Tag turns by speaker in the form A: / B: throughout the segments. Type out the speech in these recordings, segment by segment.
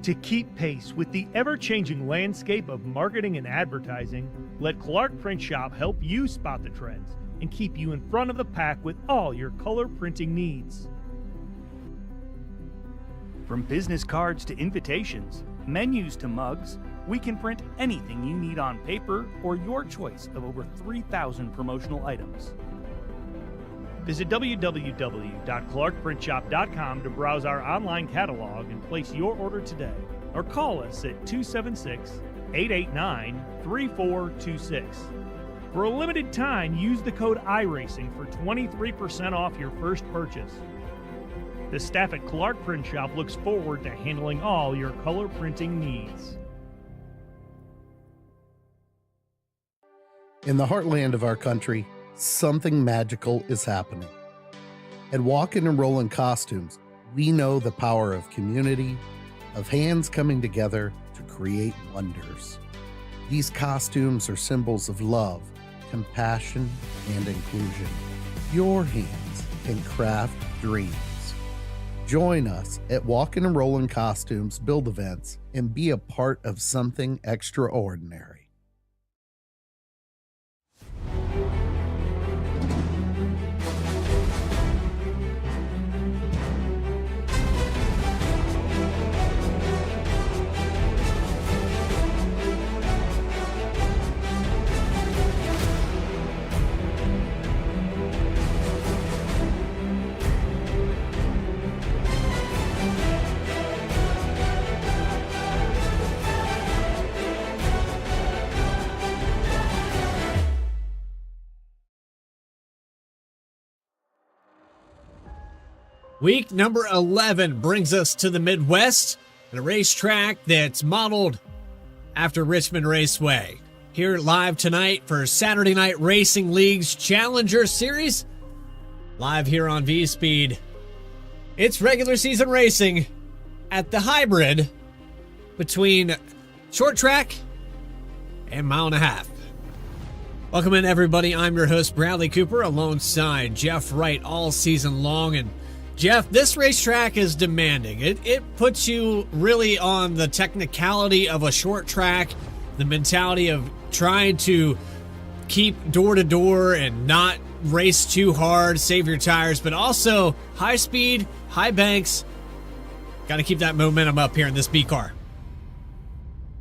A: To keep pace with the ever-changing landscape of marketing and advertising, let Clark Print Shop help you spot the trends and keep you in front of the pack with all your color printing needs.
B: From business cards to invitations, menus to mugs, we can print anything you need on paper or your choice of over 3,000 promotional items.
A: Visit www.clarkprintshop.com to browse our online catalog and place your order today, or call us at 276-889-3426. For a limited time, use the code iRacing for 23% off your first purchase. The staff at Clark Print Shop looks forward to handling all your color printing needs.
C: In the heartland of our country, something magical is happening. At Walkin' and Rollin' Costumes, we know the power of community, of hands coming together to create wonders. These costumes are symbols of love, compassion, and inclusion. Your hands can craft dreams. Join us at Walkin' and Rollin' Costumes build events and be a part of something extraordinary.
D: Week number 11 brings us to the Midwest and a racetrack that's modeled after Richmond Raceway. Here live tonight for Saturday Night Racing League's Challenger Series. Live here on V-Speed. It's regular season racing at the hybrid between short track and mile and a half. Welcome in, everybody. I'm your host, Bradley Cooper, alongside Jeff Wright all season long. And Jeff, this racetrack is demanding. It puts you really on the technicality of a short track, the mentality of trying to keep door to door and not race too hard, save your tires, but also high speed, high banks. Got to keep that momentum up here in this B car.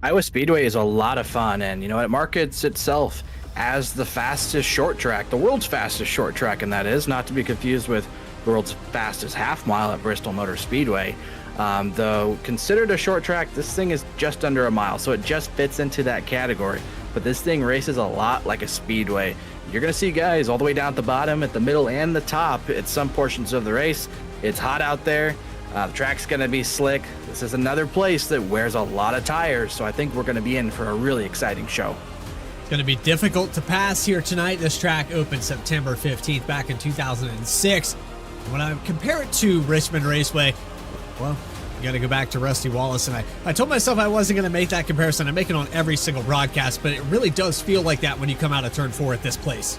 E: Iowa Speedway is a lot of fun, and it markets itself as the fastest short track, the world's fastest short track, and that is not to be confused with the world's fastest half mile at Bristol Motor Speedway. Though considered a short track, this thing is just under a mile, so it just fits into that category. But this thing races a lot like a speedway. You're going to see guys all the way down at the bottom, at the middle, and the top at some portions of the race. It's hot out there. The track's going to be slick. This is another place that wears a lot of tires, so I think we're going to be in for a really exciting show.
D: It's going to be difficult to pass here tonight. This track opened September 15th back in 2006. When I compare it to Richmond Raceway, well, you got to go back to Rusty Wallace, and I told myself I wasn't going to make that comparison. I make it on every single broadcast, but it really does feel like that when you come out of turn 4 at this place.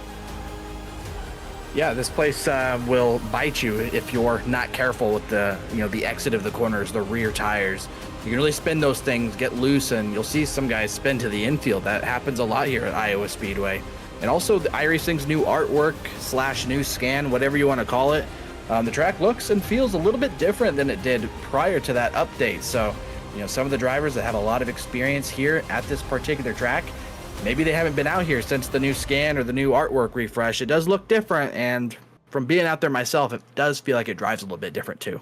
E: Yeah, this place will bite you if you're not careful with the exit of the corners, the rear tires. You can really spin those things, get loose, and you'll see some guys spin to the infield. That happens a lot here at Iowa Speedway. And also the iRacing's new artwork / new scan, whatever you want to call it. The track looks and feels a little bit different than it did prior to that update. So, some of the drivers that have a lot of experience here at this particular track, maybe they haven't been out here since the new scan or the new artwork refresh. It does look different, and from being out there myself, it does feel like it drives a little bit different too.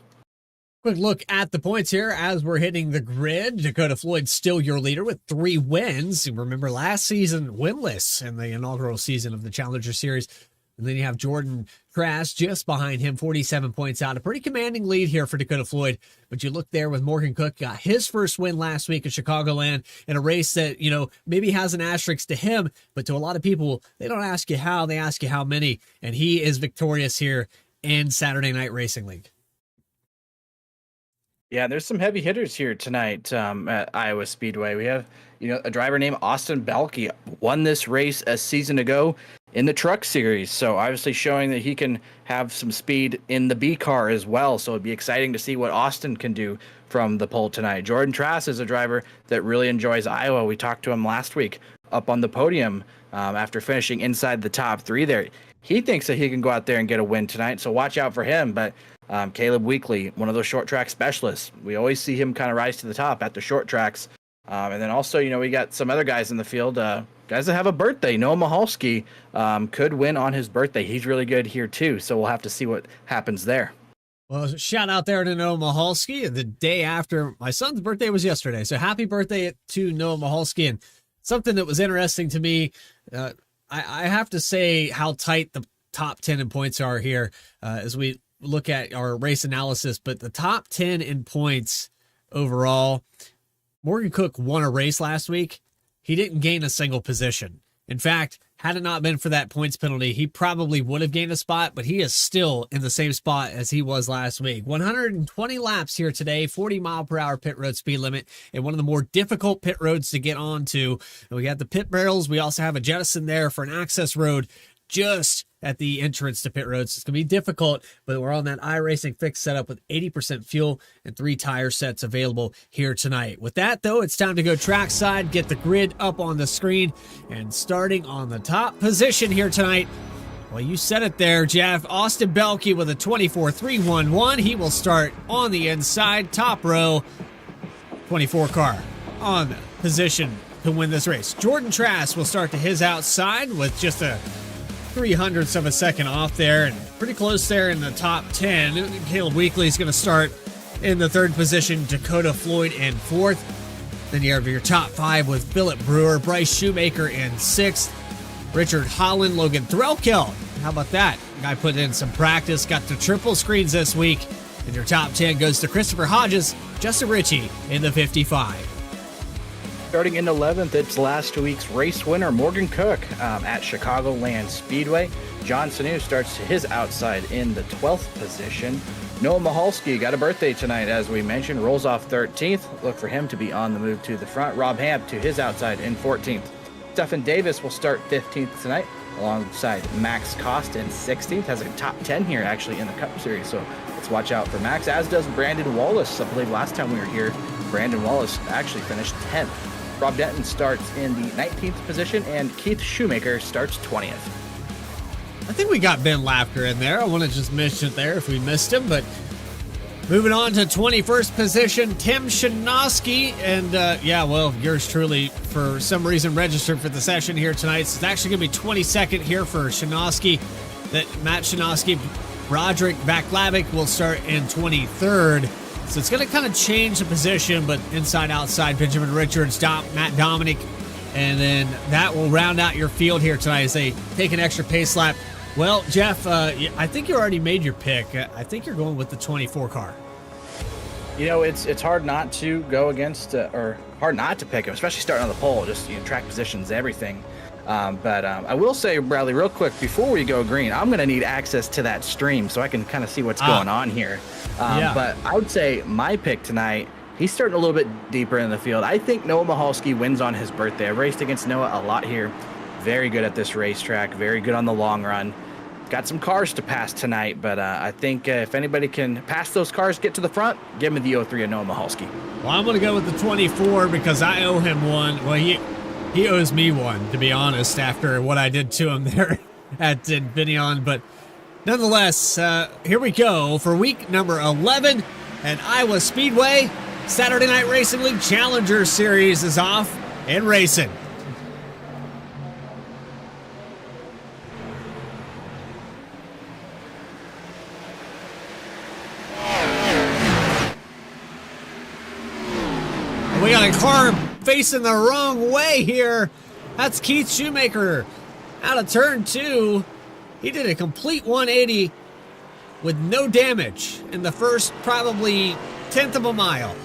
D: Quick look at the points here as we're hitting the grid. Dakota Floyd still your leader with 3 wins. Remember last season winless in the inaugural season of the Challenger Series. And then you have Jordan Trask just behind him, 47 points out. A pretty commanding lead here for Dakota Floyd. But you look there with Morgan Cook, got his first win last week at Chicagoland in a race that, maybe has an asterisk to him. But to a lot of people, they don't ask you how, they ask you how many. And he is victorious here in Saturday Night Racing League.
E: Yeah, there's some heavy hitters here tonight at Iowa Speedway. We have, a driver named Austin Balke won this race a season ago. in the truck series. So obviously showing that he can have some speed in the B car as well. So it'd be exciting to see what Austin can do from the pole tonight. Jordan Trask is a driver that really enjoys Iowa. We talked to him last week up on the podium after finishing inside the top 3 there. He thinks that he can go out there and get a win tonight. So watch out for him. But Caleb Weekly, one of those short track specialists, we always see him kind of rise to the top at the short tracks. And then also, we got some other guys in the field, guys that have a birthday. Noah Mahalski could win on his birthday. He's really good here too. So we'll have to see what happens there.
D: Well, shout out there to Noah Mahalski. The day after my son's birthday was yesterday. So happy birthday to Noah Mahalski. And something that was interesting to me, I have to say how tight the top 10 in points are here as we look at our race analysis. But the top 10 in points overall, Morgan Cook won a race last week. He didn't gain a single position. In fact, had it not been for that points penalty, he probably would have gained a spot, but he is still in the same spot as he was last week. 120 laps here today, 40-mile-per-hour pit road speed limit, and one of the more difficult pit roads to get onto. And we got the pit barrels. We also have a jettison there for an access road just at the entrance to pit roads. It's going to be difficult, but we're on that iRacing fixed setup with 80% fuel and 3 tire sets available here tonight. With that, though, it's time to go trackside, get the grid up on the screen, and starting on the top position here tonight, well, you said it there, Jeff. Austin Belke with a 24.311. He will start on the inside, top row, 24 car on position to win this race. Jordan Trask will start to his outside with just a 0.03 of a second off there and pretty close there in the top 10. Caleb Weekly is going to start in the 3rd position. Dakota Floyd in 4th. Then you have your top 5 with Philip Brewer, Bryce Shoemaker in 6th. Richard Holland, Logan Threlkel. How about that? Guy put in some practice, got the triple screens this week. And your top 10 goes to Christopher Hodges, Justin Ritchie in the 55.
E: Starting in 11th, it's last week's race winner, Morgan Cook at Chicagoland Speedway. John Sanu starts to his outside in the 12th position. Noah Mahalski got a birthday tonight, as we mentioned, rolls off 13th. Look for him to be on the move to the front. Rob Hamp to his outside in 14th. Stephen Davis will start 15th tonight, alongside Max Cost in 16th. Has a top 10 here, actually, in the Cup Series, so let's watch out for Max, as does Brandon Wallace. I believe last time we were here, Brandon Wallace actually finished 10th. Rob Denton starts in the 19th position, and Keith Shoemaker starts 20th.
D: I think we got Ben Lafker in there. I want to just mention it there if we missed him, but moving on to 21st position, Tim Shanowski. And yours truly, for some reason, registered for the session here tonight. So it's actually going to be 22nd here for Shanowski. That Matt Shanowski, Broderick Vaclavic will start in 23rd. So it's going to kind of change the position, but inside, outside, Benjamin Richards, Matt Dominic, and then that will round out your field here tonight as they take an extra pace lap. Well, Jeff, I think you already made your pick. I think you're going with the 24 car.
E: It's hard not to go against, or hard not to pick him, especially starting on the pole. Just track positions, everything. But I will say, Bradley, real quick, before we go green, I'm going to need access to that stream so I can kind of see what's going on here. But I would say my pick tonight, he's starting a little bit deeper in the field. I think Noah Mahalski wins on his birthday. I've raced against Noah a lot here. Very good at this racetrack. Very good on the long run. Got some cars to pass tonight, but I think if anybody can pass those cars, get to the front, give me the 03 of Noah Mahalski.
D: Well, I'm going to go with the 24 because I owe him one. Well, he owes me one, to be honest, after what I did to him there at Infineon. But nonetheless, here we go for week number 11 at Iowa Speedway. Saturday Night Racing League Challenger Series is off and racing. We got a car facing the wrong way here. That's Keith Shoemaker out of turn 2. He did a complete 180 with no damage in the first probably 10th of a mile.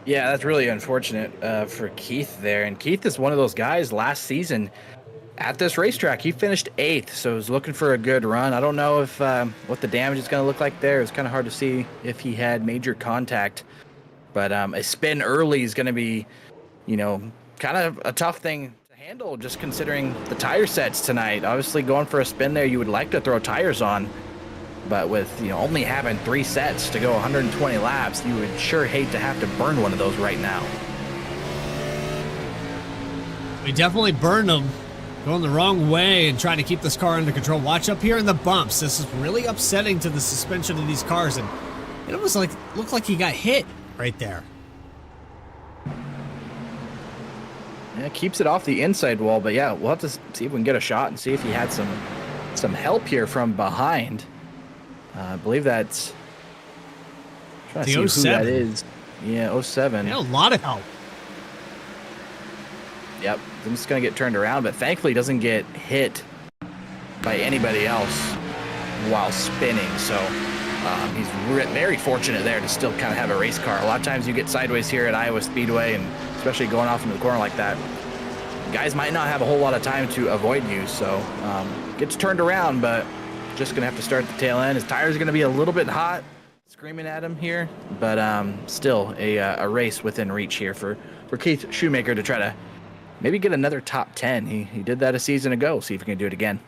E: Yeah, that's really unfortunate for Keith there. And Keith is one of those guys last season at this racetrack. He finished 8th, so he's looking for a good run. I don't know if what the damage is going to look like there. It's kind of hard to see if he had major contact. But a spin early is going to be, kind of a tough thing to handle, just considering the tire sets tonight. Obviously, going for a spin there, you would like to throw tires on, but with only having 3 sets to go 120 laps, you would sure hate to have to burn one of those right now.
D: We definitely burned them, going the wrong way and trying to keep this car under control. Watch up here in the bumps. This is really upsetting to the suspension of these cars, and it almost looked like he got hit right there.
E: Yeah, it keeps it off the inside wall, but yeah, we'll have to see if we can get a shot and see if he had some help here from behind. I believe that's trying to see
D: 07.
E: who that is. Yeah, 07.
D: Yeah, a lot of help.
E: Yep, I'm just gonna get turned around, but thankfully he doesn't get hit by anybody else while spinning. So he's very fortunate there to still kind of have a race car. A lot of times you get sideways here at Iowa Speedway, and especially going off into the corner like that, guys might not have a whole lot of time to avoid you. So gets turned around, but just gonna have to start at the tail end. His tires are gonna be a little bit hot, screaming at him here, but still a race within reach here for Keith Shoemaker to try to maybe get another top 10. He did that a season ago. See if he can do it again.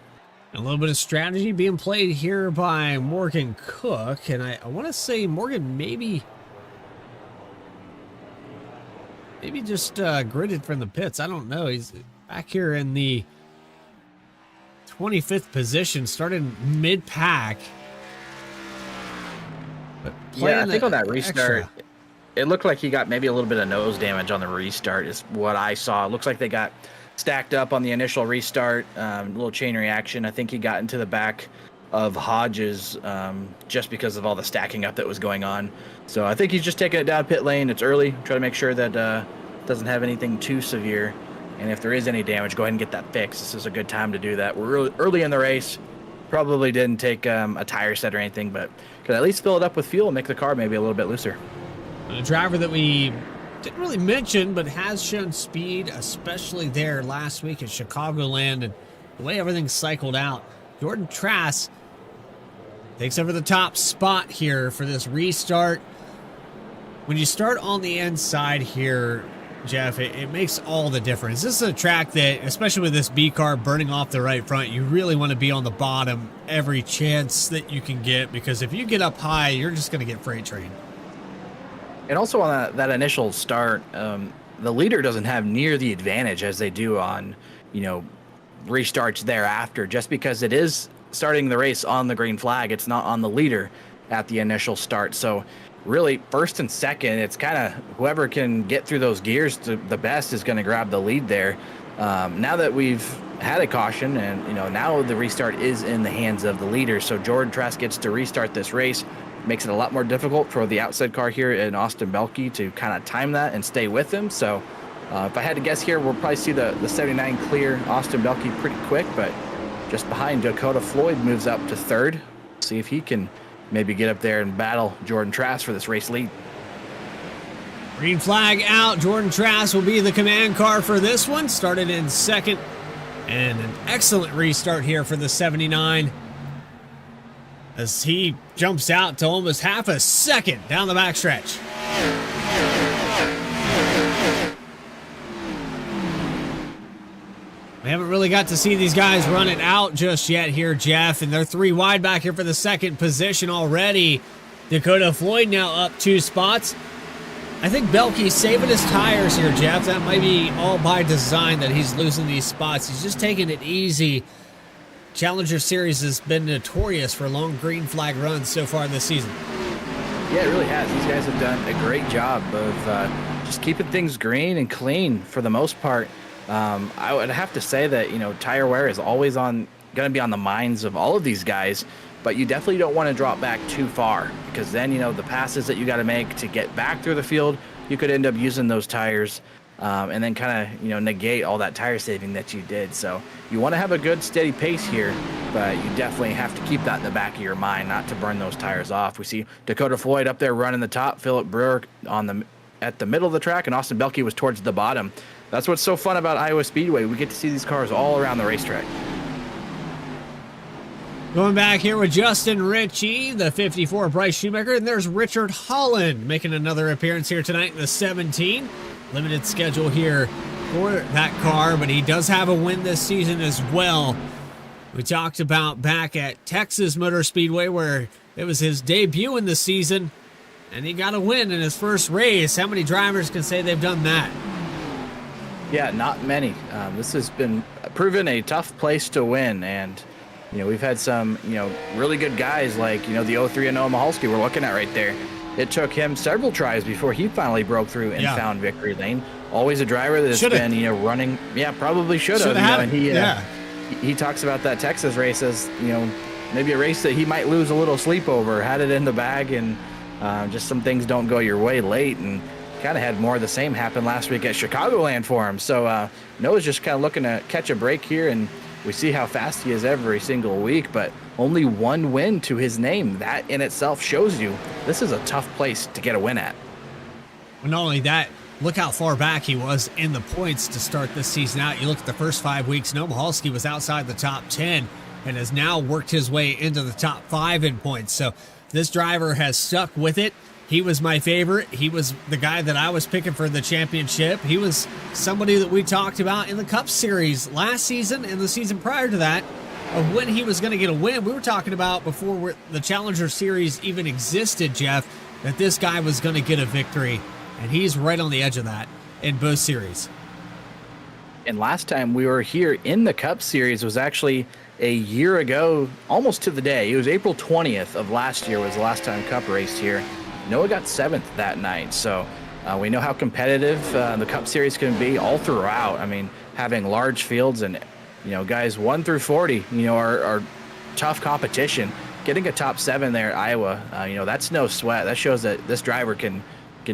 D: A little bit of strategy being played here by Morgan Cook, and I want to say Morgan maybe just gridded from the pits. I don't know. He's back here in the 25th position, started mid-pack.
E: Yeah, I think on that restart, it looked like he got maybe a little bit of nose damage on the restart is what I saw. It looks like they got stacked up on the initial restart, a little chain reaction. I think he got into the back of Hodges just because of all the stacking up that was going on. So I think he's just taking it down pit lane. It's early. Try to make sure that doesn't have anything too severe. And if there is any damage, go ahead and get that fixed. This is a good time to do that. We're really early in the race. Probably didn't take a tire set or anything, but could at least fill it up with fuel and make the car maybe a little bit looser.
D: A driver that we didn't really mention, but has shown speed, especially there last week at Chicagoland, and the way everything cycled out. Jordan Trask takes over the top spot here for this restart. When you start on the inside here, Jeff, it makes all the difference. This is a track that, especially with this B car burning off the right front, you really want to be on the bottom every chance that you can get, because if you get up high, you're just going to get freight trained.
E: And also on that initial start, the leader doesn't have near the advantage as they do on, restarts thereafter. Just because it is starting the race on the green flag, it's not on the leader at the initial start. So really, first and second, it's kind of whoever can get through those gears the best is going to grab the lead there. Now that we've had a caution and, now the restart is in the hands of the leader. So Jordan Trask gets to restart this race. Makes it a lot more difficult for the outside car here in Austin Belke to kind of time that and stay with him. So if I had to guess here, we'll probably see the 79 clear Austin Belke pretty quick, but just behind Dakota Floyd moves up to third. See if he can maybe get up there and battle Jordan Trask for this race lead.
D: Green flag out. Jordan Trask will be the command car for this one. Started in second, and an excellent restart here for the 79. As he jumps out to almost half a second down the backstretch. We haven't really got to see these guys run it out just yet here, Jeff, and they're 3 wide back here for the second position already. Dakota Floyd now up 2 spots. I think Belke's saving his tires here, Jeff. That might be all by design that he's losing these spots. He's just taking it easy. Challenger Series has been notorious for long green flag runs so far this season.
E: Yeah, it really has. These guys have done a great job of just keeping things green and clean for the most part. I would have to say that, tire wear is always going to be on the minds of all of these guys, but you definitely don't want to drop back too far, because then, the passes that you got to make to get back through the field, you could end up using those tires and then kind of, negate all that tire saving that you did. So you want to have a good steady pace here, but you definitely have to keep that in the back of your mind, not to burn those tires off. We see Dakota Floyd up there running the top, Philip Brewer at the middle of the track, and Austin Belke was towards the bottom. That's what's so fun about Iowa Speedway. We get to see these cars all around the racetrack.
D: Going back here with Justin Ritchie, the 54 Bryce Shoemaker, and there's Richard Holland making another appearance here tonight in the 17. Limited schedule here for that car, but he does have a win this season as well. We talked about back at Texas Motor Speedway where it was his debut in the season, and he got a win in his first race. How many drivers can say they've done that?
E: Yeah, not many. This has been proven a tough place to win, and we've had some really good guys like the 03 and Noah Mahalski we're looking at right there. It took him several tries before he finally broke through and found victory lane. Always a driver that's been running. Yeah, probably should have. And he talks about that Texas race as maybe a race that he might lose a little sleep over. Had it in the bag, and just some things don't go your way late, and kind of had more of the same happen last week at Chicagoland for him. So Noah's just kind of looking to catch a break here, and we see how fast he is every single week, but only one win to his name. That in itself shows you this is a tough place to get a win at.
D: Well, not only that, look how far back he was in the points to start this season out. You look at the first 5 weeks, Noah Mahalski was outside the top 10 and has now worked his way into the top 5 in points. So this driver has stuck with it. He was my favorite. He was the guy that I was picking for the championship. He was somebody that we talked about in the Cup Series last season and the season prior to that of when he was going to get a win. We were talking about before the Challenger Series even existed, Jeff, that this guy was going to get a victory, and he's right on the edge of that in both series.
E: And last time we were here in the Cup Series was actually a year ago, almost to the day. It was April 20th of last year was the last time Cup raced here. Noah got 7th that night, so we know how competitive the Cup Series can be all throughout. I mean, having large fields and guys 1 through 40, are tough competition. Getting a top 7 there at Iowa, that's no sweat. That shows that this driver can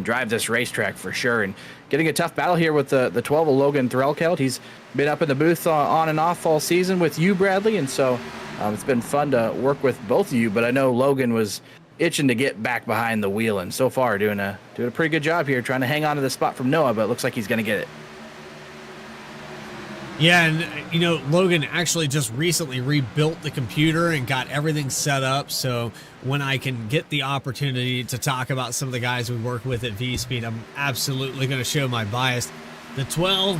E: drive this racetrack for sure. And getting a tough battle here with the 12 of Logan Threlkeld. He's been up in the booth on and off all season with you, Bradley, and so it's been fun to work with both of you. But I know Logan was itching to get back behind the wheel, and so far doing a pretty good job here, trying to hang on to the spot from Noah, but it looks like he's going to get it.
D: Yeah, and Logan actually just recently rebuilt the computer and got everything set up, so when I can get the opportunity to talk about some of the guys we work with at V-Speed, I'm absolutely going to show my bias. The 12,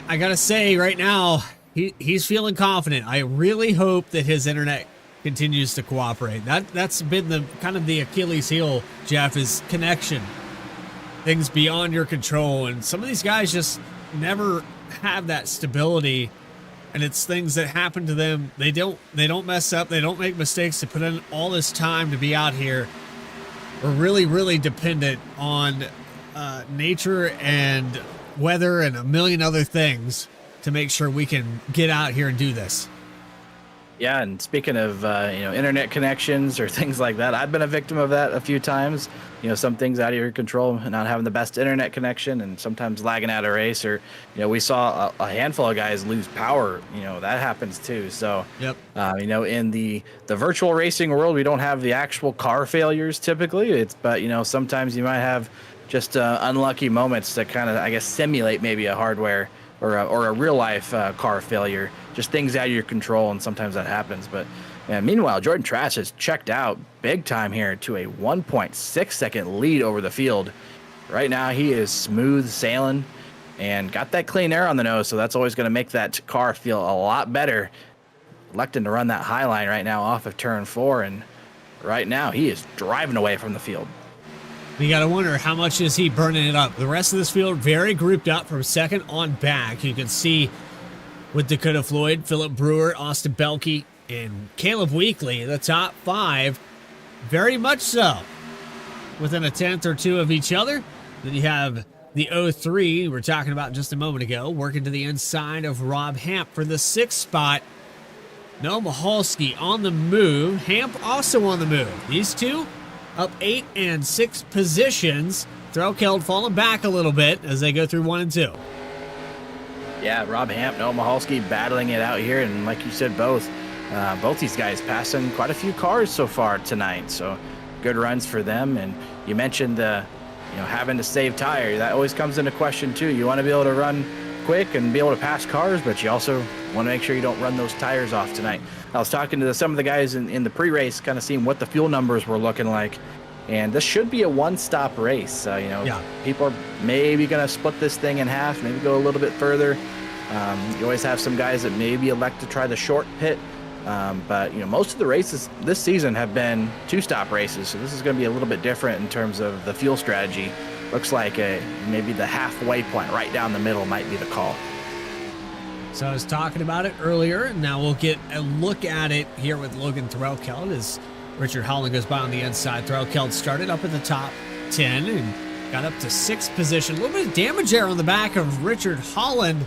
D: I got to say right now, he's feeling confident. I really hope that his internet continues to cooperate. That's been the kind of the Achilles heel, Jeff, is connection. Things beyond your control, and some of these guys just never have that stability, and it's things that happen to them. They don't mess up, they don't make mistakes. They put in all this time to be out here. We're really dependent on nature and weather and a million other things to make sure we can get out here and do this.
E: Yeah, and speaking of internet connections or things like that, I've been a victim of that a few times. Some things out of your control, not having the best internet connection, and sometimes lagging out a race. Or we saw a handful of guys lose power. That happens too. So
D: yep.
E: In the virtual racing world, we don't have the actual car failures typically. But sometimes you might have just unlucky moments that kind of, I guess, simulate maybe a hardware or a real life car failure. Just things out of your control, and sometimes that happens. But meanwhile, Jordan Trask has checked out big time here to a 1.6 second lead over the field. Right now, he is smooth sailing and got that clean air on the nose, so that's always going to make that car feel a lot better. Electing to run that high line right now off of turn 4, and right now he is driving away from the field.
D: You got to wonder, how much is he burning it up? The rest of this field very grouped up from second on back. You can see with Dakota Floyd, Philip Brewer, Austin Belke, and Caleb Weekly, the top 5, very much so, within a tenth or two of each other. Then you have the 03 we were talking about just a moment ago, working to the inside of Rob Hamp for the 6th spot. Noah Mahalski on the move. Hamp also on the move. These two up 8 and 6 positions. Threlkeld falling back a little bit as they go through 1 and 2.
E: Yeah, Rob Hamp, Noah Mahalski battling it out here, and like you said, both these guys passing quite a few cars so far tonight. So good runs for them. And you mentioned having to save tire. That always comes into question too. You want to be able to run quick and be able to pass cars, but you also want to make sure you don't run those tires off tonight. I was talking to some of the guys in the pre-race, kind of seeing what the fuel numbers were looking like, And this should be a one-stop race.
D: Yeah.
E: People are maybe going to split this thing in half, maybe go a little bit further. You always have some guys that maybe elect to try the short pit. But most of the races this season have been two-stop races, so this is going to be a little bit different in terms of the fuel strategy. Looks like maybe the halfway point right down the middle might be the call.
D: So I was talking about it earlier, and now we'll get a look at it here with Logan Threlkeld as Richard Holland goes by on the inside. Threlkeld started up at the top 10 and got up to 6th position. A little bit of damage there on the back of Richard Holland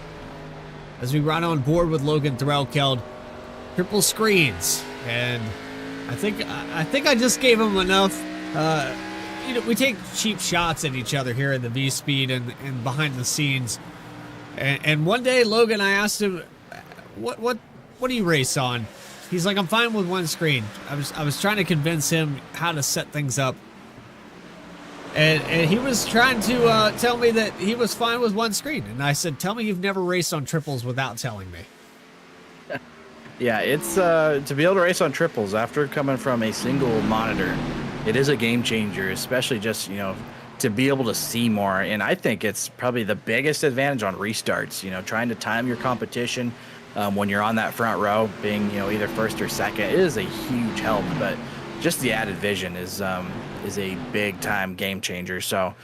D: as we ride on board with Logan Threlkeld. Triple screens, and I think I just gave him enough. We take cheap shots at each other here in the V-Speed and behind the scenes. And one day, Logan, I asked him, "What do you race on?" He's like, "I'm fine with one screen." I was trying to convince him how to set things up, and he was trying to tell me that he was fine with one screen. And I said, "Tell me you've never raced on triples without telling me."
E: Yeah, it's to be able to race on triples after coming from a single monitor, it is a game changer, especially just, to be able to see more. And I think it's probably the biggest advantage on restarts, trying to time your competition when you're on that front row, being, either first or second. It is a huge help, but just the added vision is a big time game changer. So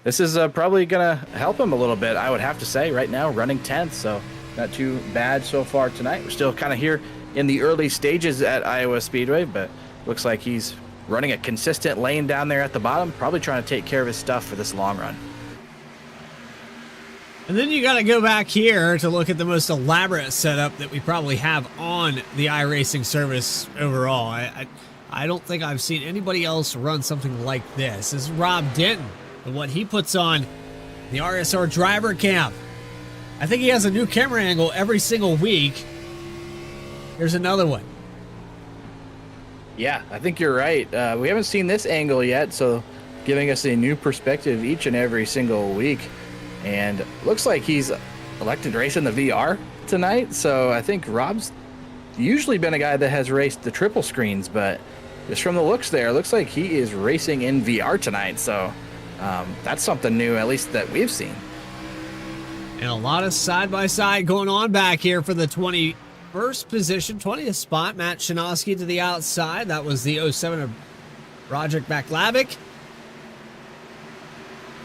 E: this is probably going to help him a little bit, I would have to say, right now, running 10th. So not too bad so far tonight. We're still kind of here in the early stages at Iowa Speedway, but looks like he's running a consistent lane down there at the bottom, probably trying to take care of his stuff for this long run.
D: And then you got to go back here to look at the most elaborate setup that we probably have on the iRacing service overall. I don't think I've seen anybody else run something like this. This is Rob Denton and what he puts on the RSR Driver Cam. I think he has a new camera angle every single week. Here's another one.
E: Yeah, I think you're right. We haven't seen this angle yet, so giving us a new perspective each and every single week. And looks like he's elected to race in the VR tonight. So I think Rob's usually been a guy that has raced the triple screens, but just from the looks there, it looks like he is racing in VR tonight. So that's something new, at least that we've seen.
D: And a lot of side-by-side going on back here for the 21st position, 20th spot. Matt Shinosky to the outside. That was the 07 of Roderick Baklavic.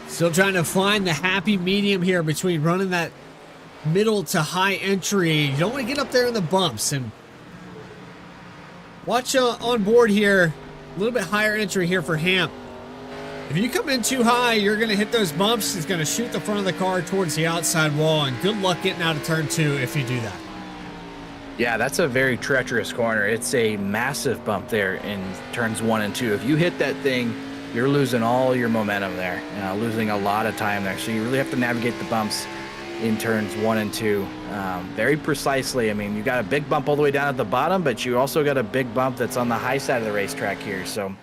D: Still trying to find the happy medium here between running that middle to high entry. You don't want to get up there in the bumps. And watch on board here, a little bit higher entry here for Hamp. If you come in too high, you're going to hit those bumps. It's going to shoot the front of the car towards the outside wall, and good luck getting out of turn 2 if you do that.
E: Yeah, that's a very treacherous corner. It's a massive bump there in turns 1 and 2. If you hit that thing, you're losing all your momentum there, losing a lot of time there. So you really have to navigate the bumps in turns 1 and 2 very precisely. I mean, you got a big bump all the way down at the bottom, but you also got a big bump that's on the high side of the racetrack here. So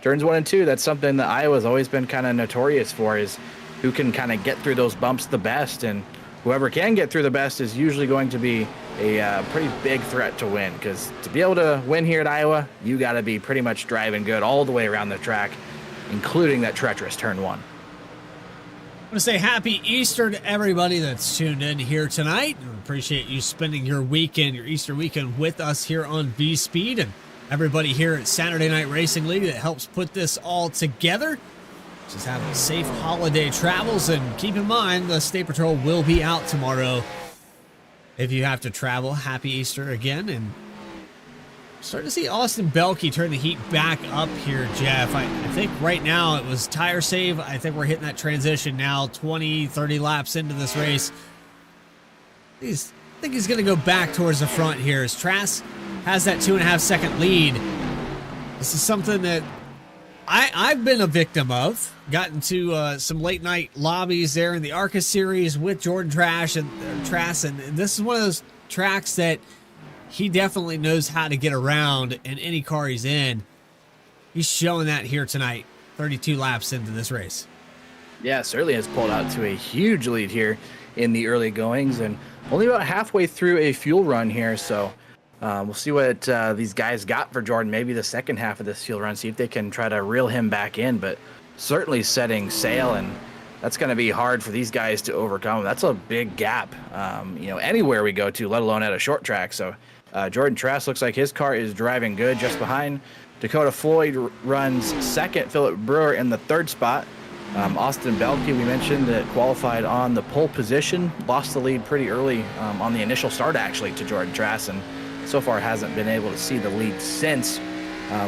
E: turns 1 and 2, that's something that Iowa's always been kind of notorious for, is who can kind of get through those bumps the best. And whoever can get through the best is usually going to be a pretty big threat to win, because to be able to win here at Iowa, you got to be pretty much driving good all the way around the track, including that treacherous turn 1.
D: I want to say happy Easter to everybody that's tuned in here tonight. I appreciate you spending your weekend, your Easter weekend, with us here on V-Speed, and everybody here at Saturday Night Racing League that helps put this all together. Just have safe holiday travels, and keep in mind the State Patrol will be out tomorrow. If you have to travel, happy Easter again. And starting to see Austin Belkey turn the heat back up here, Jeff. I think right now it was tire save. I think we're hitting that transition now, 20, 30 laps into this race. I think he's going to go back towards the front here as Trask has that 2.5 second lead. This is something that I've been a victim of. Gotten to some late night lobbies there in the ARCA series with Jordan Trask, and this is one of those tracks that he definitely knows how to get around in any car he's in. He's showing that here tonight, 32 laps into this race.
E: Yeah, certainly has pulled out to a huge lead here in the early goings, and only about halfway through a fuel run here. So We'll see what these guys got for Jordan, maybe the second half of this field run, see if they can try to reel him back in, but certainly setting sail, and that's going to be hard for these guys to overcome. That's a big gap, anywhere we go to, let alone at a short track. So Jordan Trask looks like his car is driving good just behind. Dakota Floyd runs second, Philip Brewer in the third spot. Austin Belke, we mentioned, that qualified on the pole position, lost the lead pretty early on the initial start, actually, to Jordan Trask, and so far hasn't been able to see the lead since.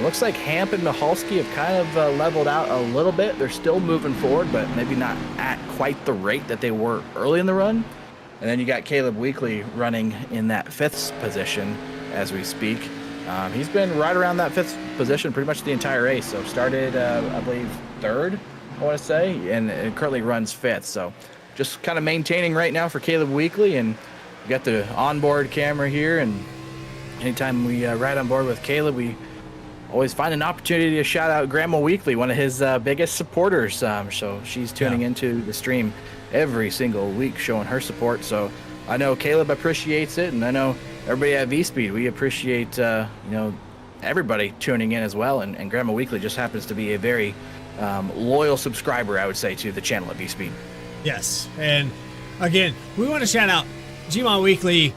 E: Looks like Hamp and Michalski have kind of leveled out a little bit. They're still moving forward, but maybe not at quite the rate that they were early in the run. And then you got Caleb Weekly running in that fifth position as we speak. He's been right around that fifth position pretty much the entire race. So started, I believe, third, I want to say, and it currently runs fifth. So just kind of maintaining right now for Caleb Weekly. And we got the onboard camera here, and anytime we ride on board with Caleb, we always find an opportunity to shout out Grandma Weekly, one of his biggest supporters. So she's tuning into the stream every single week, showing her support. So I know Caleb appreciates it, and I know everybody at V-Speed, we appreciate everybody tuning in as well. And Grandma Weekly just happens to be a very loyal subscriber, I would say, to the channel at V-Speed.
D: Yes, and again, we want to shout out Gma Weekly.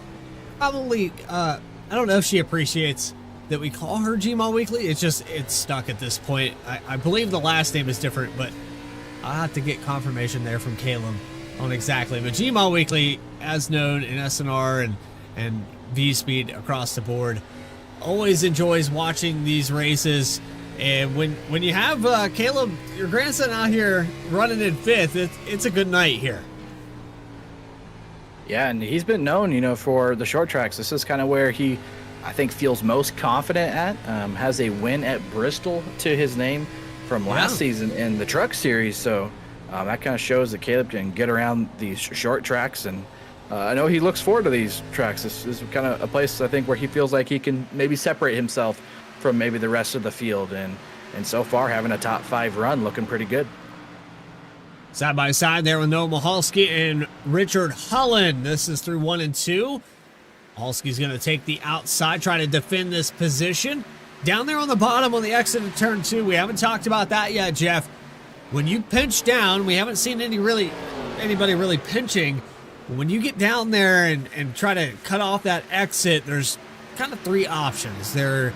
D: Probably, I don't know if she appreciates that we call her Gma Weekly. It's stuck at this point. I believe the last name is different, but I'll have to get confirmation there from Caleb on exactly. But Gma Weekly, as known in SNR and V-Speed across the board, always enjoys watching these races. And when you have Caleb, your grandson, out here running in fifth, it's a good night here.
E: Yeah, and he's been known, for the short tracks. This is kind of where he, I think, feels most confident at. Has a win at Bristol to his name from last season in the truck series. So that kind of shows that Caleb can get around these short tracks. And I know he looks forward to these tracks. This is kind of a place, I think, where he feels like he can maybe separate himself from maybe the rest of the field. And so far, having a top 5 run, looking pretty good.
D: Side by side there with Noah Michalski and Richard Holland. This is through 1 and 2. Michalski's going to take the outside, try to defend this position. Down there on the bottom on the exit of turn 2, we haven't talked about that yet, Jeff. When you pinch down, we haven't seen anybody really pinching. When you get down there and try to cut off that exit, there's kind of 3 options. They're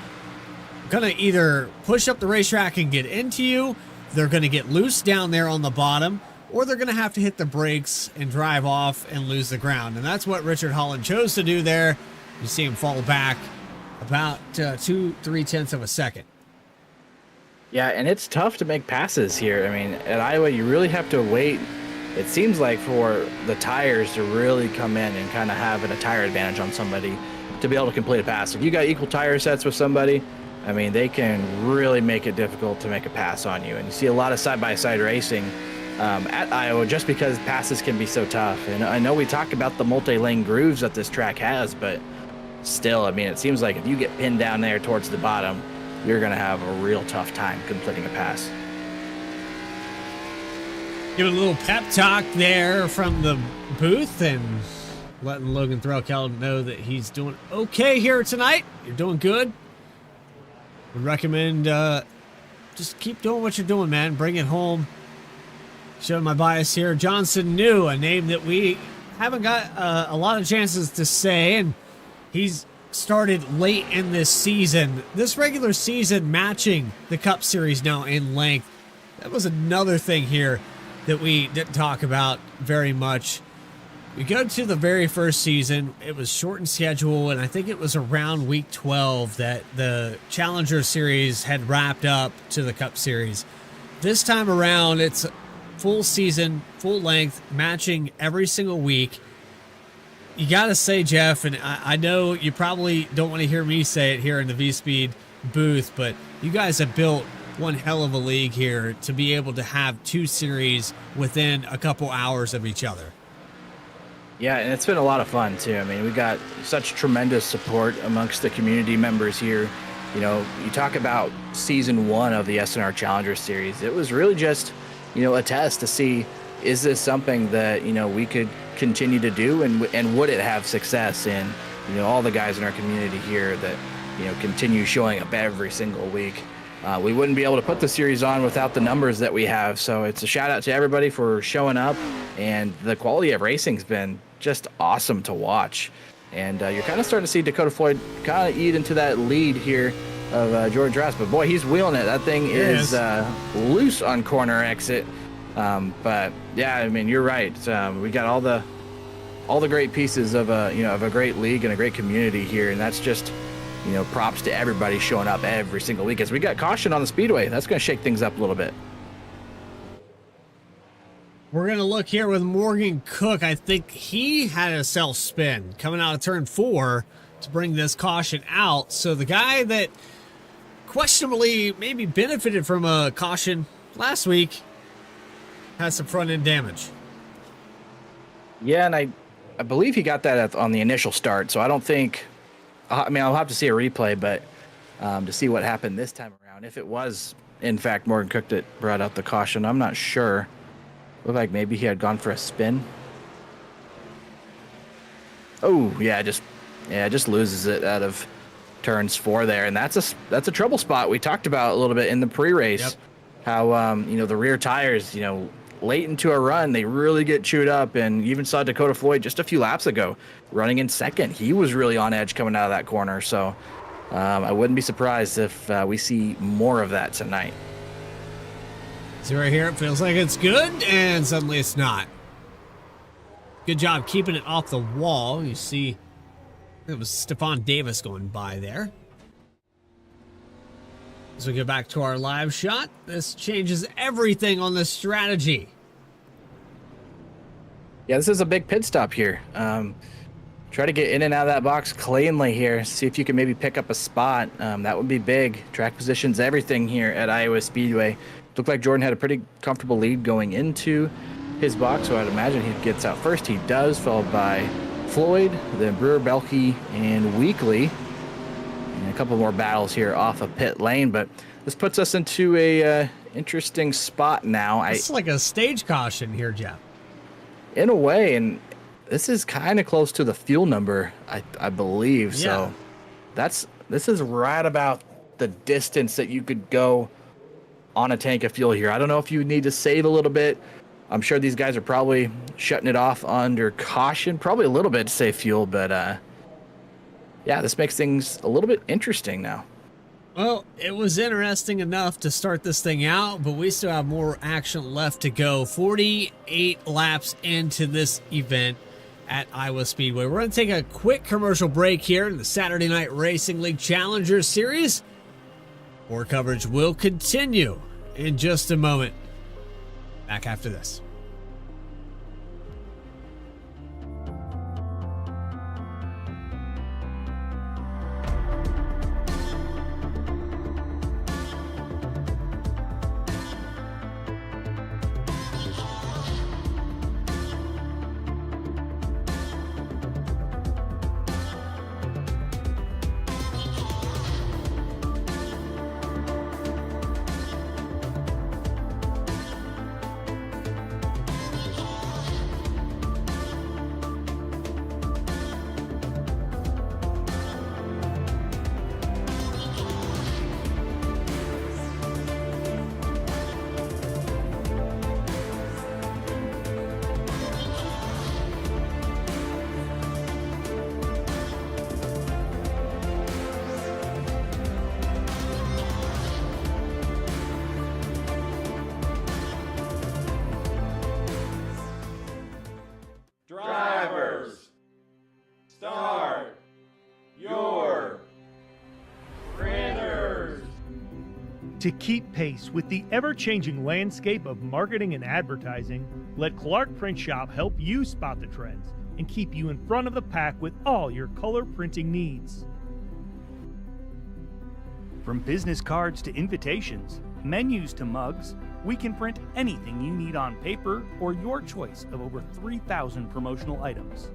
D: going to either push up the racetrack and get into you, they're going to get loose down there on the bottom, or they're going to have to hit the brakes and drive off and lose the ground. And that's what Richard Holland chose to do there. You see him fall back about 2-3 tenths of a second.
E: Yeah, and it's tough to make passes here. I mean, at Iowa, you really have to wait, it seems like, for the tires to really come in and kind of have a tire advantage on somebody to be able to complete a pass. If you got equal tire sets with somebody, I mean, they can really make it difficult to make a pass on you. And you see a lot of side-by-side racing at Iowa just because passes can be so tough. And I know we talk about the multi-lane grooves that this track has, but still, I mean, it seems like if you get pinned down there towards the bottom, you're going to have a real tough time completing a pass.
D: Give a little pep talk there from the booth and letting Logan Threlkeld know that he's doing okay here tonight. You're doing good. Would recommend just keep doing what you're doing, man. Bring it home. Showing my bias here. Johnson New, a name that we haven't got a lot of chances to say, and he's started late in this season. This regular season matching the Cup Series now in length. That was another thing here that we didn't talk about very much. We go to the very first season. It was shortened schedule, and I think it was around week 12 that the Challenger Series had wrapped up to the Cup Series. This time around, it's full season, full length, matching every single week. You got to say, Jeff, and I know you probably don't want to hear me say it here in the V-Speed booth, but you guys have built one hell of a league here to be able to have 2 series within a couple hours of each other.
E: Yeah, and it's been a lot of fun, too. I mean, we got such tremendous support amongst the community members here. You know, you talk about season 1 of the SNR Challenger Series. It was really just, a test to see, is this something that, we could continue to do, and would it have success in, all the guys in our community here that, continue showing up every single week. We wouldn't be able to put the series on without the numbers that we have. So it's a shout out to everybody for showing up, and the quality of racing's been just awesome to watch. And you're kind of starting to see Dakota Floyd kind of eat into that lead here of George Ross. But boy, he's wheeling it. That thing is loose on corner exit. But yeah, I mean, you're right. We got all the great pieces of a great league and a great community here, and that's just props to everybody showing up every single week. As we got caution on the speedway, that's going to shake things up a little bit.
D: We're going to look here with Morgan Cook. I think he had a self spin coming out of turn 4 to bring this caution out. So the guy that questionably maybe benefited from a caution last week has some front end damage.
E: Yeah, and I believe he got that on the initial start. So I don't think, I'll have to see a replay, but to see what happened this time around. If it was, in fact, Morgan Cook that brought out the caution, I'm not sure. Looked like maybe he had gone for a spin. Oh, yeah, just loses it out of turns 4 there, and that's a trouble spot. We talked about a little bit in the pre-race.
D: Yep.
E: How the rear tires, late into a run, they really get chewed up, and you even saw Dakota Floyd just a few laps ago running in second. He was really on edge coming out of that corner, so I wouldn't be surprised if we see more of that tonight.
D: So right here, it feels like it's good, and suddenly it's not. Good job keeping it off the wall. You see, it was Stephon Davis going by there. As we go back to our live shot, this changes everything on this strategy.
E: Yeah, this is a big pit stop here. Try to get in and out of that box cleanly here. See if you can maybe pick up a spot. That would be big. Track positions, everything here at Iowa Speedway. Looked like Jordan had a pretty comfortable lead going into his box, so I'd imagine he gets out first. He does, followed by Floyd, then Brewer, Belkey, and Weekly. And a couple more battles here off of pit lane, but this puts us into a interesting spot now.
D: It's like a stage caution here, Jeff.
E: In a way, and this is kind of close to the fuel number, I believe.
D: Yeah.
E: So this is right about the distance that you could go on a tank of fuel here. I don't know if you need to save a little bit. I'm sure these guys are probably shutting it off under caution, probably a little bit to save fuel, but yeah, this makes things a little bit interesting now.
D: Well, it was interesting enough to start this thing out, but we still have more action left to go. 48 laps into this event at Iowa Speedway. We're going to take a quick commercial break here in the Saturday Night Racing League Challenger Series. More coverage will continue in just a moment. Back after this.
F: Drivers, start your printers.
A: To keep pace with the ever-changing landscape of marketing and advertising, let Clark Print Shop help you spot the trends and keep you in front of the pack with all your color printing needs.
B: From business cards to invitations, menus to mugs, we can print anything you need on paper or your choice of over 3,000 promotional items.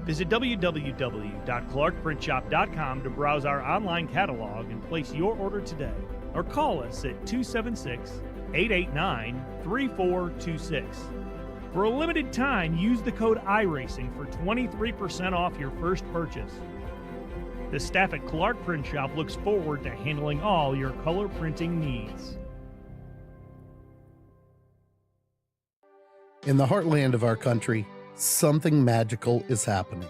A: Visit www.clarkprintshop.com to browse our online catalog and place your order today, or call us at 276-889-3426. For a limited time, use the code iRacing for 23% off your first purchase. The staff at Clark Print Shop looks forward to handling all your color printing needs.
C: In the heartland of our country, something magical is happening.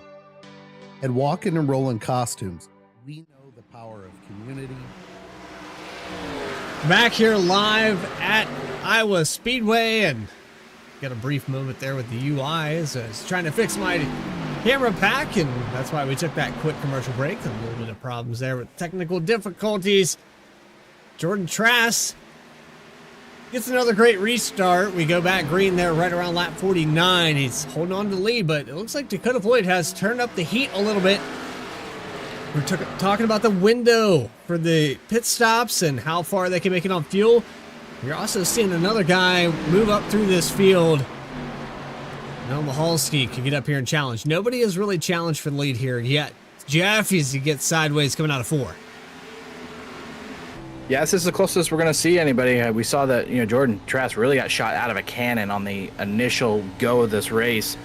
C: At Walkin' and Rollin' Costumes, we know the power of community.
D: Back here live at Iowa Speedway, and got a brief moment there with the UI as I was trying to fix my camera pack, and that's why we took that quick commercial break. A little bit of problems there with technical difficulties. Jordan Trask gets another great restart. We go back green there right around lap 49. He's holding on to the lead, but it looks like Dakota Floyd has turned up the heat a little bit. We're talking about the window for the pit stops and how far they can make it on fuel. You're also seeing another guy move up through this field. Noah Mahalski can get up here and challenge. Nobody has really challenged for the lead here yet. Jeff, as he gets sideways coming out of 4.
E: Yeah, this is the closest we're going to see anybody. We saw that, Jordan Trask really got shot out of a cannon on the initial go of this race.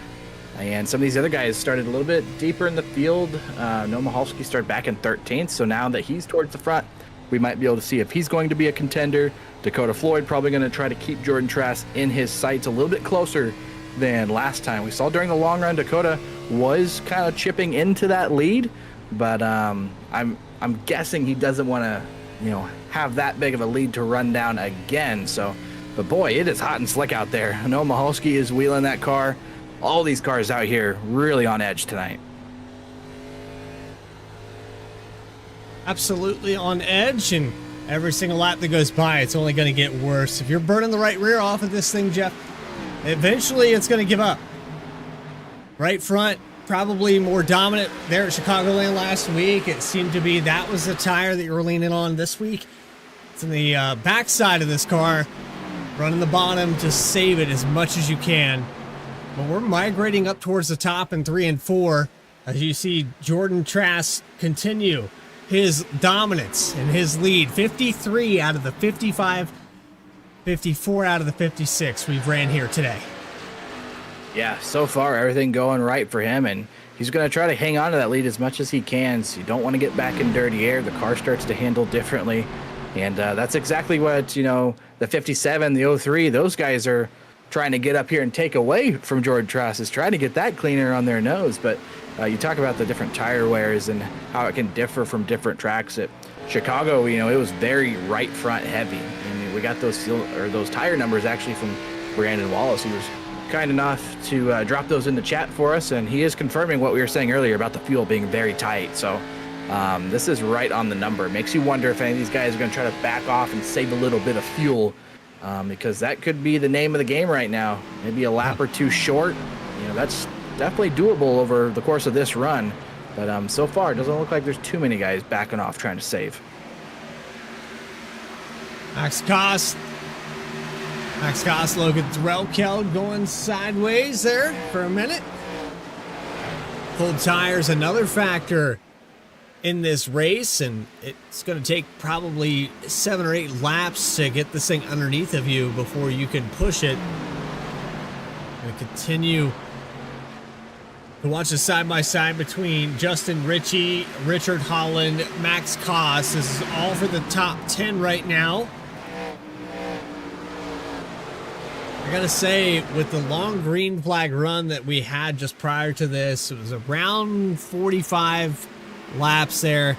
E: And some of these other guys started a little bit deeper in the field. Noah Mahalski started back in 13th, so now that he's towards the front, we might be able to see if he's going to be a contender. Dakota Floyd probably going to try to keep Jordan Trask in his sights a little bit closer than last time. We saw during the long run, Dakota was kind of chipping into that lead, but I'm guessing he doesn't want to, have that big of a lead to run down again. So, but boy, it is hot and slick out there. Noah Mahalski is wheeling that car. All these cars out here really on edge tonight.
D: Absolutely on edge, and every single lap that goes by, it's only going to get worse. If you're burning the right rear off of this thing, Jeff, eventually it's going to give up. Right front, probably more dominant there at Chicagoland last week. It seemed to be that was the tire that you were leaning on this week. It's in the back side of this car, running the bottom to save it as much as you can. But we're migrating up towards the top in 3 and 4 as you see Jordan Trask continue his dominance and his lead. 53 out of the 55, 54 out of the 56 we've ran here today.
E: Yeah, so far everything going right for him, and he's going to try to hang on to that lead as much as he can. So you don't want to get back in dirty air. The car starts to handle differently, and that's exactly what the 57, the 03, those guys are trying to get up here and take away from Jordan Trask, is trying to get that cleaner on their nose. But you talk about the different tire wears and how it can differ from different tracks. At Chicago, it was very right front heavy. I mean, we got those tire numbers actually from Brandon Wallace. He was kind enough to drop those in the chat for us, and he is confirming what we were saying earlier about the fuel being very tight. So this is right on the number. It makes you wonder if any of these guys are going to try to back off and save a little bit of fuel, because that could be the name of the game right now. Maybe a lap or two short. That's definitely doable over the course of this run. But so far, it doesn't look like there's too many guys backing off trying to save.
D: Max Koss, Logan Threlkeld going sideways there for a minute. Cold tires, another factor in this race, and it's going to take probably 7 or 8 laps to get this thing underneath of you before you can push it. Going to continue to watch the side-by-side between Justin Ritchie, Richard Holland, Max Koss. This is all for the top 10 right now. I gotta say, with the long green flag run that we had just prior to this, it was around 45 laps there.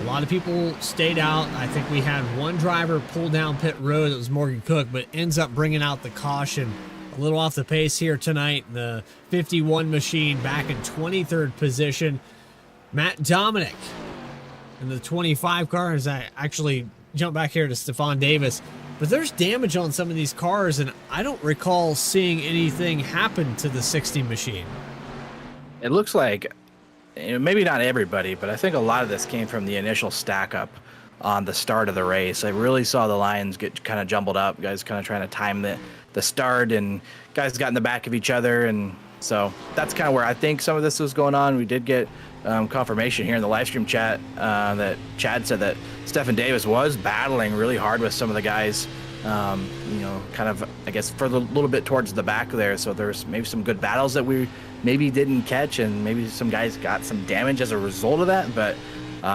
D: A lot of people stayed out. I think we had one driver pull down pit road. It was Morgan Cook, but ends up bringing out the caution. A little off the pace here tonight. The 51 machine back in 23rd position. Matt Dominic in the 25 car, as I actually jump back here to Stephon Davis. But there's damage on some of these cars, and I don't recall seeing anything happen to the 60 machine.
E: It looks like, maybe not everybody, but I think a lot of this came from the initial stack up on the start of the race. I really saw the lines get kind of jumbled up, guys kind of trying to time the start, and guys got in the back of each other. And so that's kind of where I think some of this was going on. We did get confirmation here in the live stream chat that Chad said that Stephen Davis was battling really hard with some of the guys kind of, I guess, further a little bit towards the back there. So there's maybe some good battles that we maybe didn't catch, and maybe some guys got some damage as a result of that. But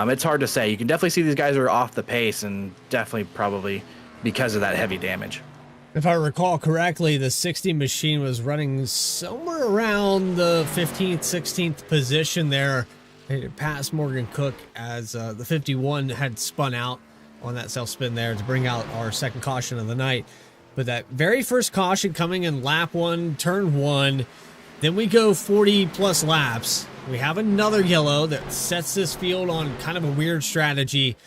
E: it's hard to say. You can definitely see these guys are off the pace, and definitely probably because of that heavy damage.
D: If I recall correctly, the 60 machine was running somewhere around the 15th, 16th position there. It passed Morgan Cook as the 51 had spun out on that self-spin there to bring out our second caution of the night. But that very first caution coming in lap 1, turn 1, then we go 40-plus laps. We have another yellow that sets this field on kind of a weird strategy.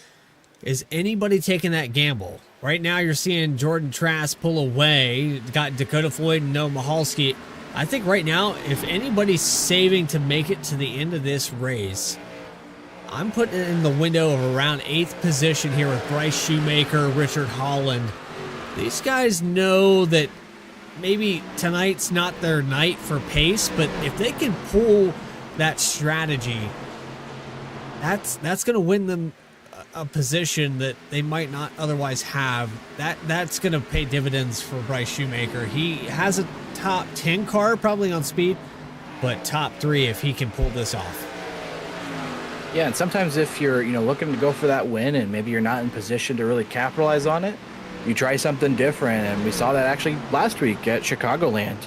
D: Is anybody taking that gamble? Right now you're seeing Jordan Trask pull away. Got Dakota Floyd and Noah Mahalski. I think right now, if anybody's saving to make it to the end of this race, I'm putting it in the window of around 8th position here with Bryce Shoemaker, Richard Holland. These guys know that maybe tonight's not their night for pace, but if they can pull that strategy, that's going to win them a position that they might not otherwise have. That's going to pay dividends for Bryce Shoemaker. He has a top 10 car probably on speed, but top 3 if he can pull this off.
E: Yeah, and sometimes if you're looking to go for that win and maybe you're not in position to really capitalize on it, you try something different. And we saw that actually last week at Chicagoland.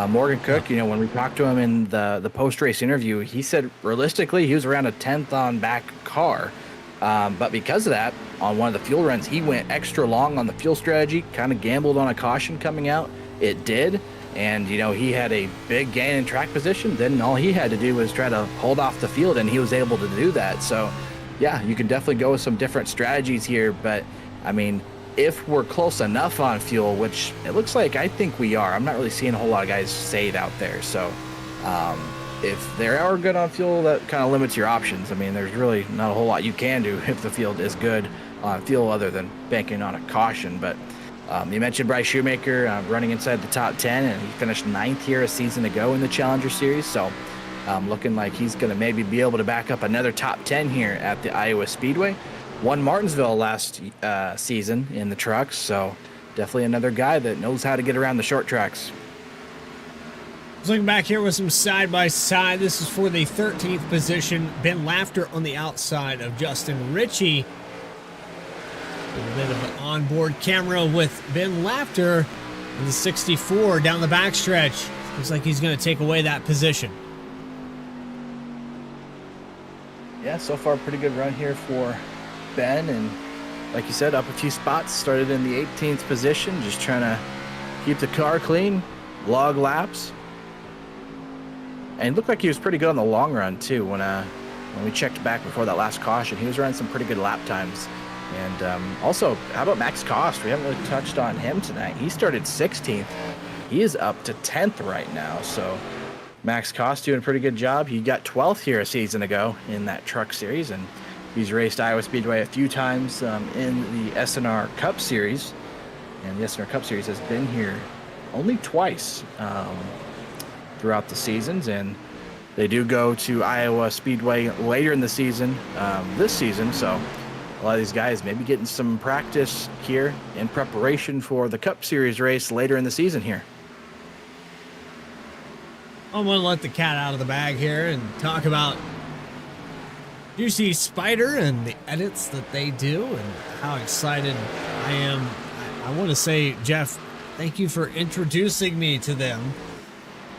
E: Morgan Cook, when we talked to him in the post-race interview, he said realistically he was around a 10th on back car. But because of that, on one of the fuel runs, he went extra long on the fuel strategy, kind of gambled on a caution coming out. It did. And, he had a big gain in track position. Then all he had to do was try to hold off the field, and he was able to do that. So, yeah, you can definitely go with some different strategies here. But, I mean, if we're close enough on fuel, which it looks like I think we are, I'm not really seeing a whole lot of guys save out there. So, if they are good on fuel, that kind of limits your options. I mean, there's really not a whole lot you can do if the field is good on fuel other than banking on a caution. But you mentioned Bryce Shoemaker running inside the top 10, and he finished 9th here a season ago in the Challenger Series. So looking like he's going to maybe be able to back up another top 10 here at the Iowa Speedway. Won Martinsville last season in the trucks, so definitely another guy that knows how to get around the short tracks.
D: Just looking back here with some side-by-side. This is for the 13th position. Ben Laughter on the outside of Justin Ritchie. A little bit of an onboard camera with Ben Laughter in the 64 down the backstretch. Looks like he's going to take away that position.
E: Yeah, so far pretty good run here for Ben. And like you said, up a few spots. Started in the 18th position, just trying to keep the car clean, log laps. And it looked like he was pretty good on the long run, too. When we checked back before that last caution, he was running some pretty good lap times. And also, how about Max Cost? We haven't really touched on him tonight. He started 16th. He is up to 10th right now. So Max Cost doing a pretty good job. He got 12th here a season ago in that truck series. And he's raced Iowa Speedway a few times in the SNR Cup Series. And the SNR Cup Series has been here only twice throughout the seasons, and they do go to Iowa Speedway later in the season this season, so a lot of these guys maybe getting some practice here in preparation for the Cup Series race later in the season here.
D: I'm going to let the cat out of the bag here and talk about Juicy Spider and the edits that they do and how excited I am. I want to say, Jeff, thank you for introducing me to them.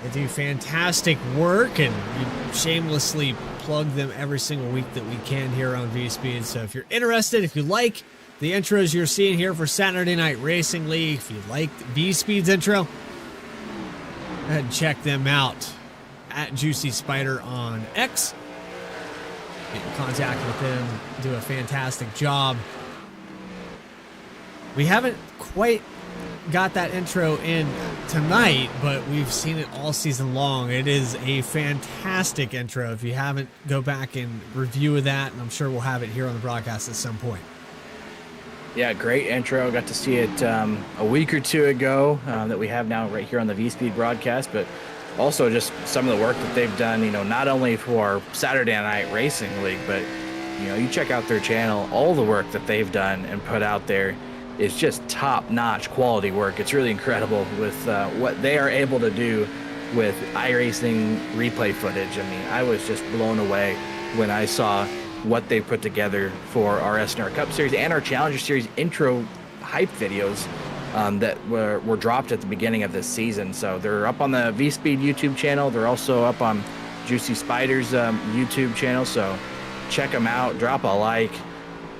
D: They do fantastic work, and we shamelessly plug them every single week that we can here on V-Speed. So if you're interested, if you like the intros you're seeing here for Saturday Night Racing League, if you like V-Speed's intro, go ahead and check them out at Juicy Spider on X. Get in contact with them, do a fantastic job. We haven't quite got that intro in tonight, but we've seen it all season long. It is a fantastic intro. If you haven't, go back and review that, and I'm sure we'll have it here on the broadcast at some point.
E: Yeah, great intro. Got to see it a week or two ago that we have now right here on the V-Speed broadcast, but also just some of the work that they've done, not only for Saturday Night Racing League, but, you check out their channel, all the work that they've done and put out there is just top-notch quality work. It's really incredible with what they are able to do with iRacing replay footage. I mean, I was just blown away when I saw what they put together for our SNR Cup Series and our Challenger Series intro hype videos that were dropped at the beginning of this season. So they're up on the V-Speed YouTube channel. They're also up on Juicy Spider's YouTube channel. So check them out. Drop a like.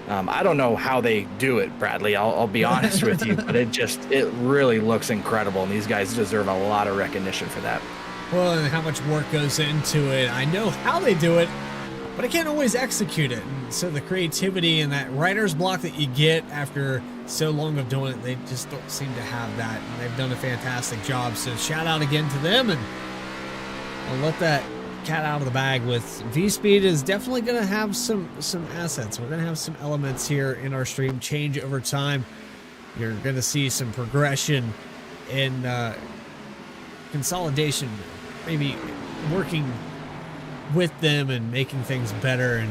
E: I don't know how they do it, Bradley. I'll be honest with you, but it really looks incredible, and these guys deserve a lot of recognition for that.
D: Well, and how much work goes into it. I know how they do it, but I can't always execute it. And so the creativity and that writer's block that you get after so long of doing it, they just don't seem to have that. And they've done a fantastic job. So shout out again to them, and I'll let that cat out of the bag with V-Speed is definitely going to have some assets. We're going to have some elements here in our stream change over time. You're going to see some progression in consolidation, maybe working with them and making things better. And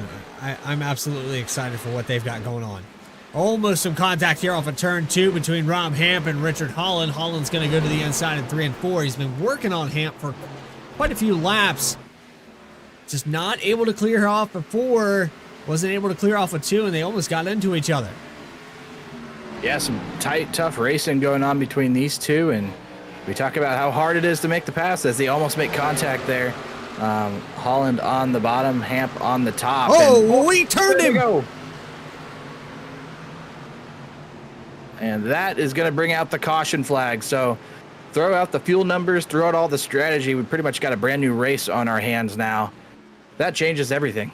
D: I'm absolutely excited for what they've got going on. Almost some contact here off of turn 2 between Rob Hamp and Richard Holland. Holland's going to go to the inside in 3 and 4. He's been working on Hamp for quite a few laps. Just not able to clear off before, wasn't able to clear off with 2, and they almost got into each other.
E: Yeah, some tight, tough racing going on between these two, and we talk about how hard it is to make the pass as they almost make contact there. Holland on the bottom, Hamp on the top.
D: Oh, we turned him!
E: Go. And that is going to bring out the caution flag. So throw out the fuel numbers, throw out all the strategy. We pretty much got a brand new race on our hands now. That changes everything.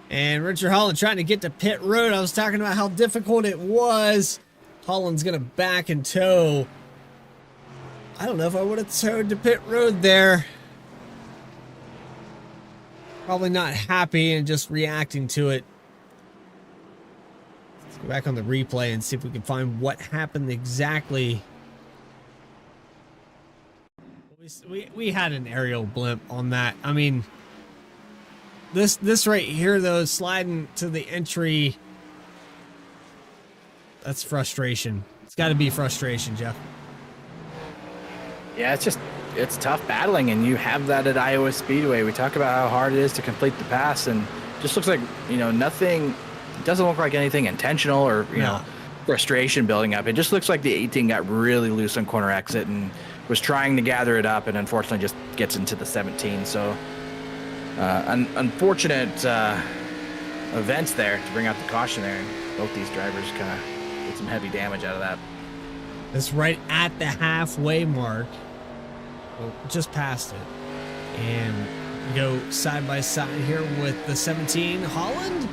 D: And Richard Holland trying to get to pit road. I was talking about how difficult it was. Holland's going to back and tow. I don't know if I would have towed to pit road there. Probably not happy and just reacting to it. Let's go back on the replay and see if we can find what happened exactly. We had an aerial blimp on that. I mean, this right here, though, sliding to the entry, that's frustration. It's got to be frustration, Jeff.
E: Yeah, it's tough battling, and you have that at Iowa Speedway. We talk about how hard it is to complete the pass, and just looks like, nothing, it doesn't look like anything intentional or, you know, frustration building up. It just looks like the 18 got really loose on corner exit and was trying to gather it up, and unfortunately just gets into the 17. So unfortunate events there to bring out the caution there. And both these drivers kind of get some heavy damage out of that.
D: It's right at the halfway mark. Well, just past it. And you go side by side here with the 17. Holland?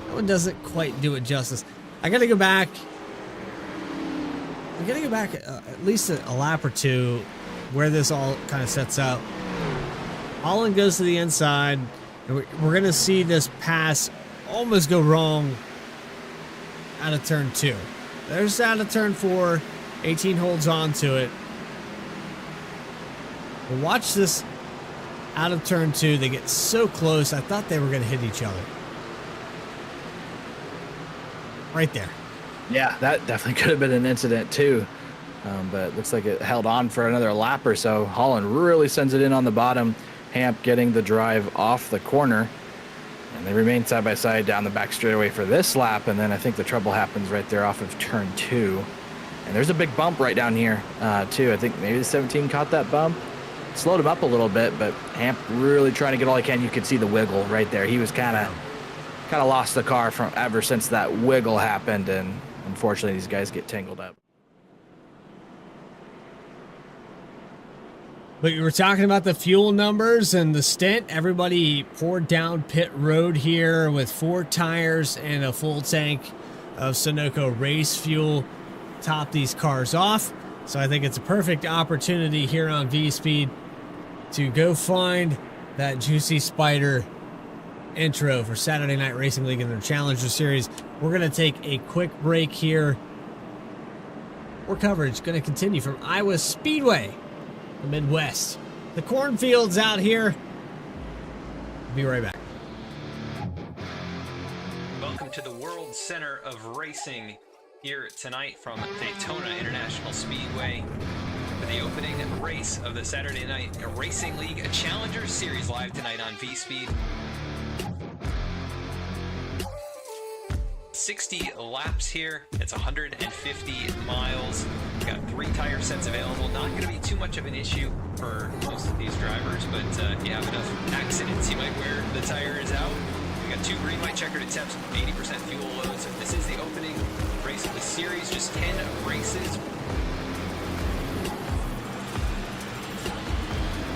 D: That one doesn't quite do it justice. I got to go back. We got to go back at least a lap or two where this all kind of sets up. Holland goes to the inside, and we're going to see this pass almost go wrong out of turn 2. There's out of turn 4. 18 holds on to it. But watch this out of turn 2. They get so close. I thought they were going to hit each other. Right there.
E: Yeah, that definitely could have been an incident too. But it looks like it held on for another lap or so. Holland really sends it in on the bottom. Hamp getting the drive off the corner. And they remain side by side down the back straightaway for this lap. And then I think the trouble happens right there off of turn 2. And there's a big bump right down here too. I think maybe the 17 caught that bump. Slowed him up a little bit, but Hamp really trying to get all he can. You could see the wiggle right there. He was kind of lost the car from ever since that wiggle happened. And unfortunately, these guys get tangled up.
D: But you were talking about the fuel numbers and the stint. Everybody poured down pit road here with 4 tires and a full tank of Sunoco race fuel. Top these cars off. So I think it's a perfect opportunity here on V-Speed to go find that Juicy Spider intro for Saturday Night Racing League in their Challenger Series. We're going to take a quick break here. More coverage going to continue from Iowa Speedway, the Midwest. The cornfields out here. Be right back.
G: Welcome to the World Center of Racing here tonight from Daytona International Speedway for the opening race of the Saturday Night Racing League Challenger Series, live tonight on V-Speed. 60 laps here. It's 150 miles. We've got 3 tire sets available. Not going to be too much of an issue for most of these drivers, but if you have enough accidents, you might wear the tires out. We got 2 green light checkered attempts, 80% fuel load. So this is the opening race of the series. Just 10 races.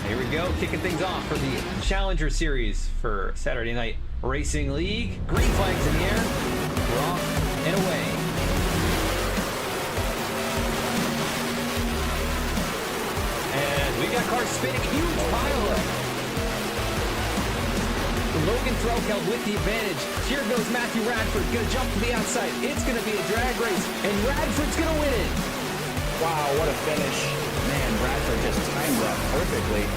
G: Here we go, kicking things off for the Challenger Series for Saturday Night Racing League. Green flags in the air. We're off and away. And we got cars spinning, huge pile up. Logan Threlkeld with the advantage. Here goes Matthew Radford, gonna jump to the outside. It's gonna be a drag race, and Radford's gonna win it.
E: Wow, what a finish. Man, Bradford just timed that perfectly.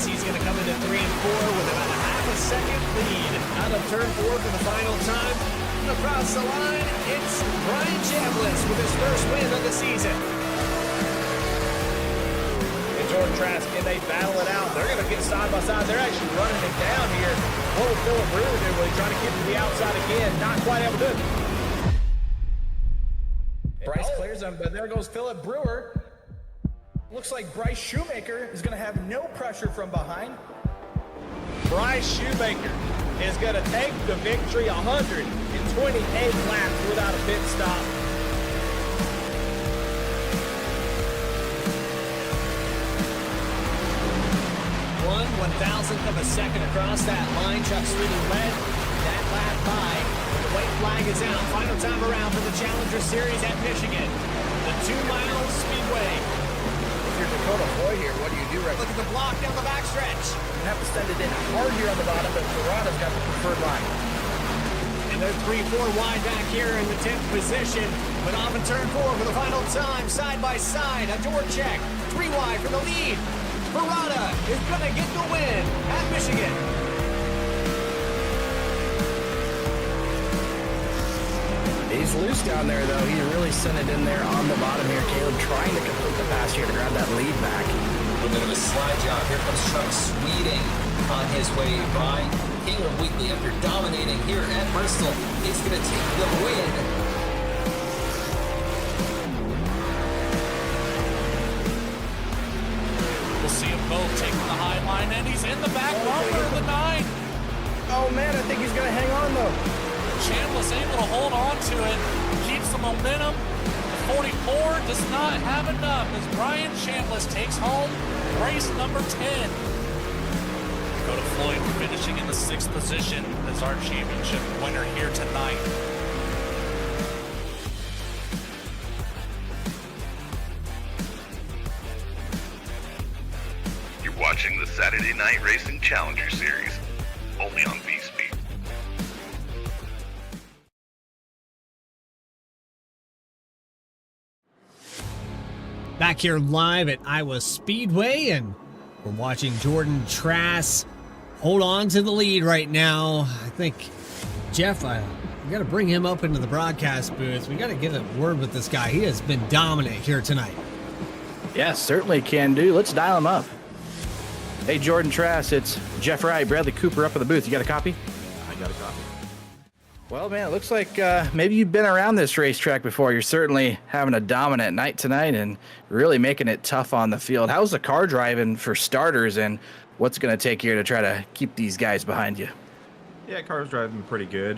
D: He's going to come into 3 and 4 with about a half a second lead. Out of turn 4 for the final time. And across the line, it's Brian Chambliss with his first win of the season.
H: And Jordan Trask, can they battle it out? They're going to get side by side. They're actually running it down here. What will Philip Brewer do? Will he try to get to the outside again? Not quite able to do it. Bryce clears him, but there goes Philip Brewer. Looks like Bryce Shoemaker is going to have no pressure from behind. Bryce Shoemaker is going to take the victory, 128 laps without a pit stop.
D: 1/1000th of a second across that line. Chuck Sweeney led that lap by. The white flag is out. Final time around for the Challenger Series at Michigan. The 2-mile speedway.
E: If you're Dakota Foy here, what do you do right
D: Look at the block down the backstretch.
E: You have to send it in hard here on the bottom, but Ferrara's got the preferred line.
D: And they're 3-4 wide back here in the 10th position. But off in turn 4 for the final time, side by side. A door check, 3 wide for the lead. Ferrara is going to get the win at Michigan.
E: He's loose down there, though. He really sent it in there on the bottom here. Caleb trying to complete the pass here to grab that lead back.
G: A little bit of a slide job. Here comes Chuck Sweeting on his way by. Caleb Wheatley, after dominating here at Bristol, is going to take the win.
I: We'll see them both taking the high line, and he's in the back bumper of the 9.
E: Oh, man, I think he's going to hang on, though.
I: Chambliss able to hold on to it, keeps the momentum. The 44 does not have enough as Brian Chambliss takes home race number 10. Dakota Floyd finishing in the 6th position as our championship winner here tonight.
J: You're watching the Saturday Night Racing Challenger Series, only on V-Speed.
D: Back here live at Iowa Speedway, and we're watching Jordan Trask hold on to the lead right now. I think, Jeff, we got to bring him up into the broadcast booth. We got to get a word with this guy. He has been dominant here tonight.
E: Yeah, certainly can do. Let's dial him up. Hey, Jordan Trask, it's Jeff Wright, Bradley Cooper up in the booth. You got a copy?
K: I got a copy.
E: Well, man, it looks like maybe you've been around this racetrack before. You're certainly having a dominant night tonight and really making it tough on the field. How's the car driving for starters, and what's going to take here to try to keep these guys behind you?
K: Yeah, car's driving pretty good.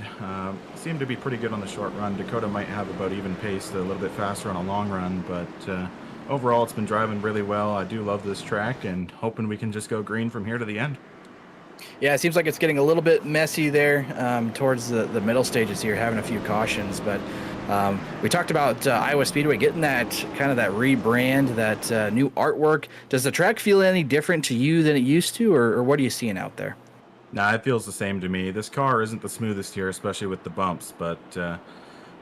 K: Seemed to be pretty good on the short run. Dakota might have about even pace, a little bit faster on a long run, but overall it's been driving really well. I do love this track and hoping we can just go green from here to the end.
E: Yeah, it seems like it's getting a little bit messy there towards the middle stages here, having a few cautions. But we talked about Iowa Speedway getting that kind of that rebrand, that new artwork. Does the track feel any different to you than it used to, or what are you seeing out there?
K: Nah, it feels the same to me. This car isn't the smoothest here, especially with the bumps. But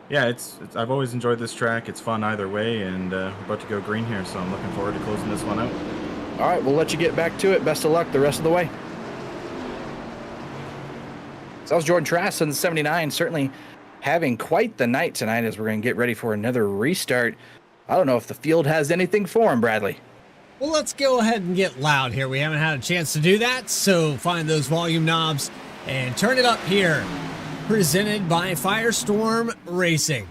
K: yeah, it's I've always enjoyed this track. It's fun either way, and we're about to go green here, so I'm looking forward to closing this one out. All
E: right, we'll let you get back to it. Best of luck the rest of the way. So that was Jordan Trask on the 79, certainly having quite the night tonight as we're going to get ready for another restart. I don't know if the field has anything for him, Bradley.
D: Well, let's go ahead and get loud here. We haven't had a chance to do that, so find those volume knobs and turn it up here. Presented by FireStorm Racing.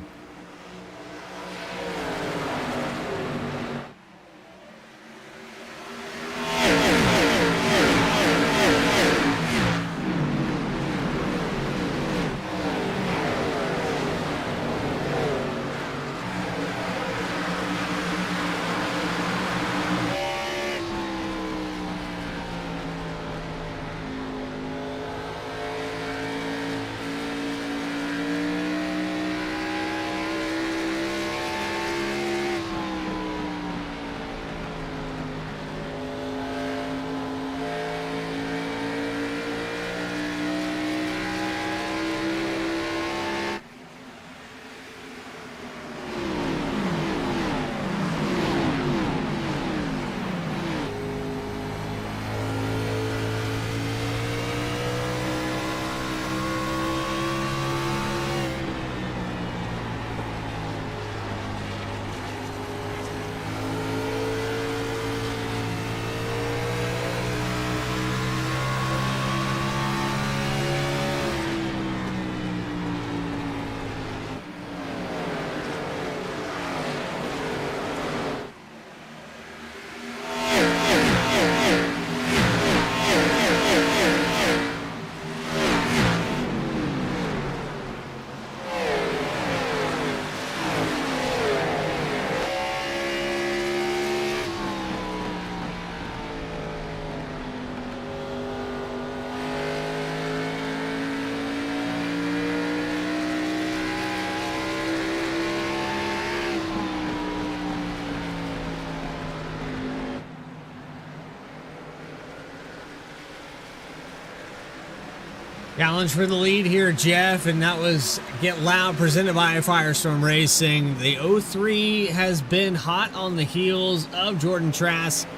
D: Challenge for the lead here, Jeff, and that was Get Loud, presented by FireStorm Racing. The 03 has been hot on the heels of Jordan Trask.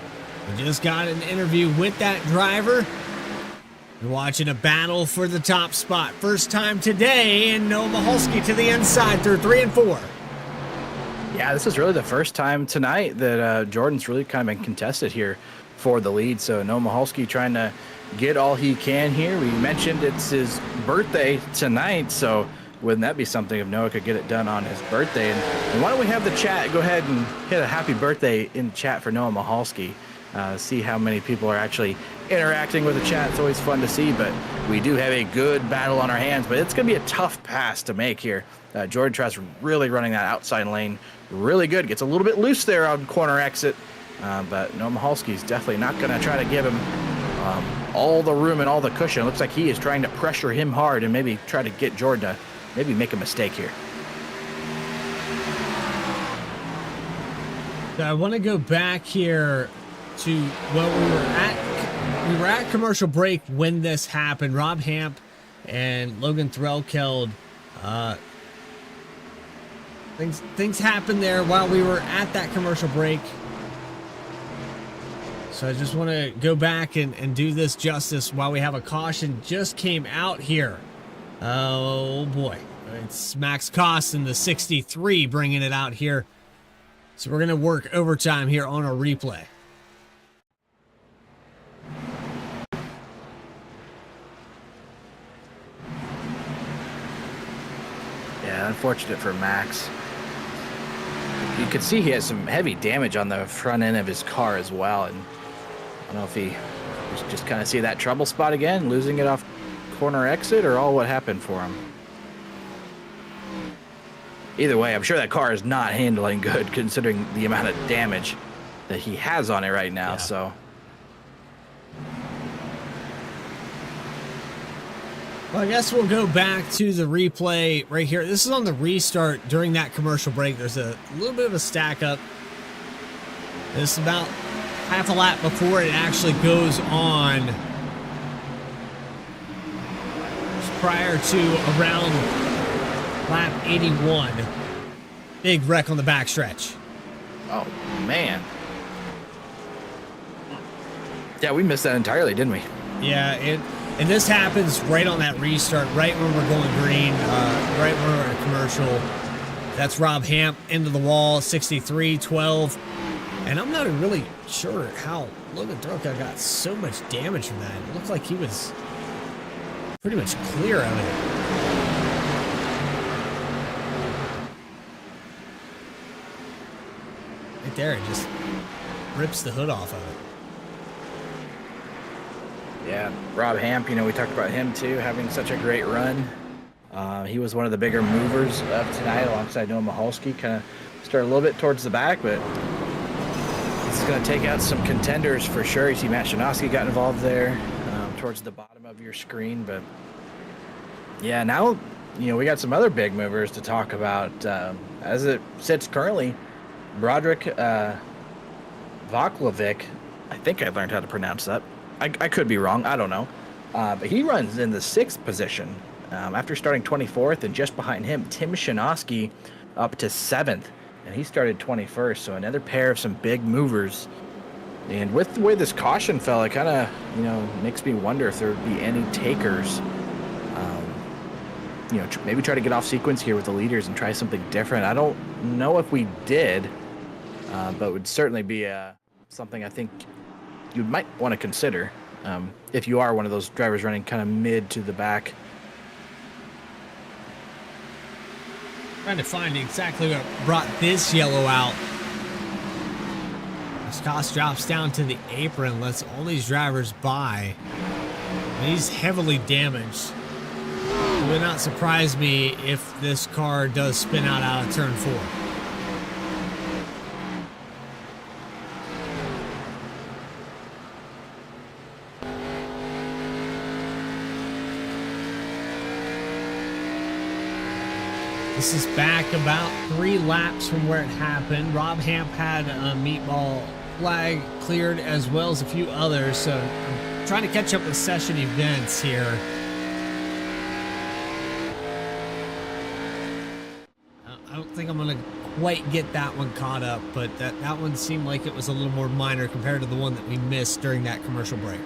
D: We just got an interview with that driver. You're watching a battle for the top spot. First time today, and Noah Michalski to the inside through 3 and 4.
E: Yeah, this is really the first time tonight that Jordan's really kind of been contested here for the lead. So Noah Michalski trying to get all he can here. We mentioned it's his birthday tonight, so wouldn't that be something if Noah could get it done on his birthday? And why don't we have the chat go ahead and hit a happy birthday in the chat for Noah Michalski. See how many people are actually interacting with the chat. It's always fun to see, but we do have a good battle on our hands, but it's going to be a tough pass to make here. Jordan Trask really running that outside lane really good. Gets a little bit loose there on corner exit, but Noah Michalski is definitely not going to try to give him all the room and all the cushion. It looks like he is trying to pressure him hard and maybe try to get Jordan to maybe make a mistake here.
D: So I want to go back here to when we were at commercial break when this happened. Rob Hamp and Logan Threlkeld, things happened there while we were at that commercial break. So I just want to go back and do this justice while we have a caution just came out here. Oh boy, it's Max Costin, the 63, bringing it out here. So we're going to work overtime here on a replay.
E: Yeah, unfortunate for Max. You could see he has some heavy damage on the front end of his car as well, and I don't know if he just kind of see that trouble spot again, losing it off corner exit, or all what happened for him. Either way, I'm sure that car is not handling good considering the amount of damage that he has on it right now. Yeah. So
D: well, I guess we'll go back to the replay right here. This is on the restart during that commercial break. There's a little bit of a stack up. This is about half a lap before it actually goes on. Just prior to around lap 81. Big wreck on the backstretch.
E: Oh, man. Yeah, we missed that entirely, didn't we?
D: Yeah, And this happens right on that restart, right when we're going green, right when we're at commercial. That's Rob Hamp into the wall, 63-12. And I'm not really sure how Logan Throka got so much damage from that. It looked like he was pretty much clear of it. Right there, it just rips the hood off of it.
E: Yeah, Rob Hamp, we talked about him too, having such a great run. He was one of the bigger movers of tonight alongside Noah Mahalski. Kind of started a little bit towards the back, but he's going to take out some contenders for sure. You see Matt Shanowski got involved there towards the bottom of your screen. But yeah, now, we got some other big movers to talk about. As it sits currently, Broderick Voklovic, I think I learned how to pronounce that. I could be wrong. I don't know. But he runs in the 6th position after starting 24th, and just behind him, Tim Shanowski up to 7th, and he started 21st. So another pair of some big movers. And with the way this caution fell, it kind of, makes me wonder if there would be any takers. Maybe try to get off sequence here with the leaders and try something different. I don't know if we did, but would certainly be something I think you might want to consider if you are one of those drivers running kind of mid to the back.
D: Trying to find exactly what brought this yellow out. As Koss drops down to the apron, lets all these drivers by. And he's heavily damaged. It would not surprise me if this car does spin out of turn 4. This is back about 3 laps from where it happened. Rob Hamp had a meatball flag cleared as well as a few others. So I'm trying to catch up with session events here. I don't think I'm going to quite get that one caught up, but that one seemed like it was a little more minor compared to the one that we missed during that commercial break.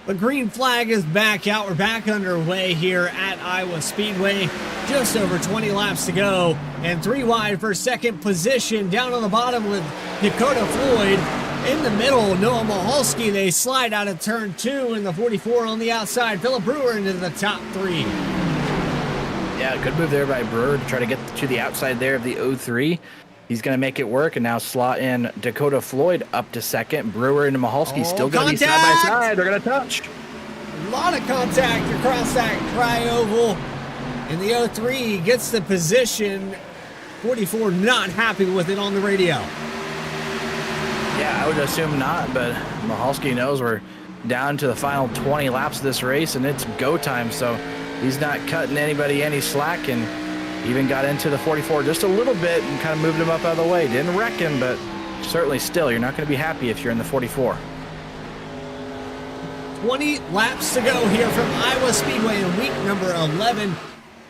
D: The green flag is back out. We're back underway here at Iowa Speedway. Just over 20 laps to go. And 3 wide for second position. Down on the bottom with Dakota Floyd. In the middle, Noah Mahalski. They slide out of turn 2 in the 44 on the outside. Philip Brewer into the top 3.
E: Yeah, good move there by Brewer to try to get to the outside there of the 03. He's going to make it work and now slot in Dakota Floyd up to second. Brewer and Mahalski still going to be side by side. They're going to touch.
D: A lot of contact across that tri-oval. And the 03 gets the position. 44 not happy with it on the radio.
E: Yeah, I would assume not, but Mahalski knows we're down to the final 20 laps of this race, and it's go time, so he's not cutting anybody any slack, and even got into the 44 just a little bit and kind of moved him up out of the way. Didn't wreck him, but certainly still, you're not going to be happy if you're in the 44.
D: 20 laps to go here from Iowa Speedway in week number 11.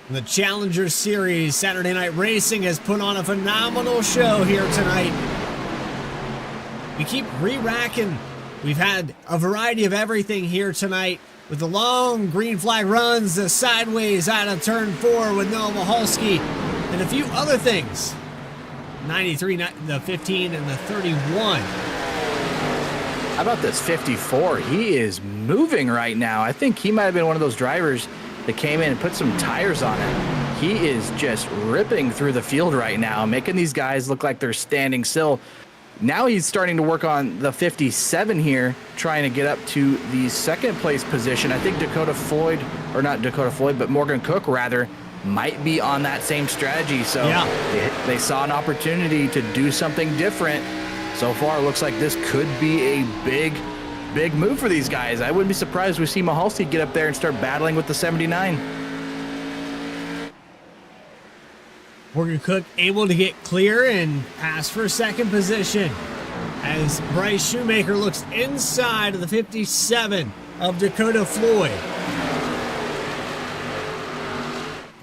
D: The Challenger Series Saturday Night Racing has put on a phenomenal show here tonight. We keep re-racking. We've had a variety of everything here tonight. With the long green flag runs, the sideways out of turn 4 with Noah Mahalski, and a few other things. 93, the 15, and the 31.
E: How about this 54? He is moving right now. I think he might have been one of those drivers that came in and put some tires on it. He is just ripping through the field right now, making these guys look like they're standing still. Now he's starting to work on the 57 here, trying to get up to the second place position. I think Dakota Floyd, or not Dakota Floyd, but Morgan Cook rather, might be on that same strategy. So yeah, they saw an opportunity to do something different. So far, it looks like this could be a big move for these guys. I wouldn't be surprised we see Mahalski get up there and start battling with the 79.
D: Morgan Cook able to get clear and pass for second position as Bryce Shoemaker looks inside of the 57 of Dakota Floyd.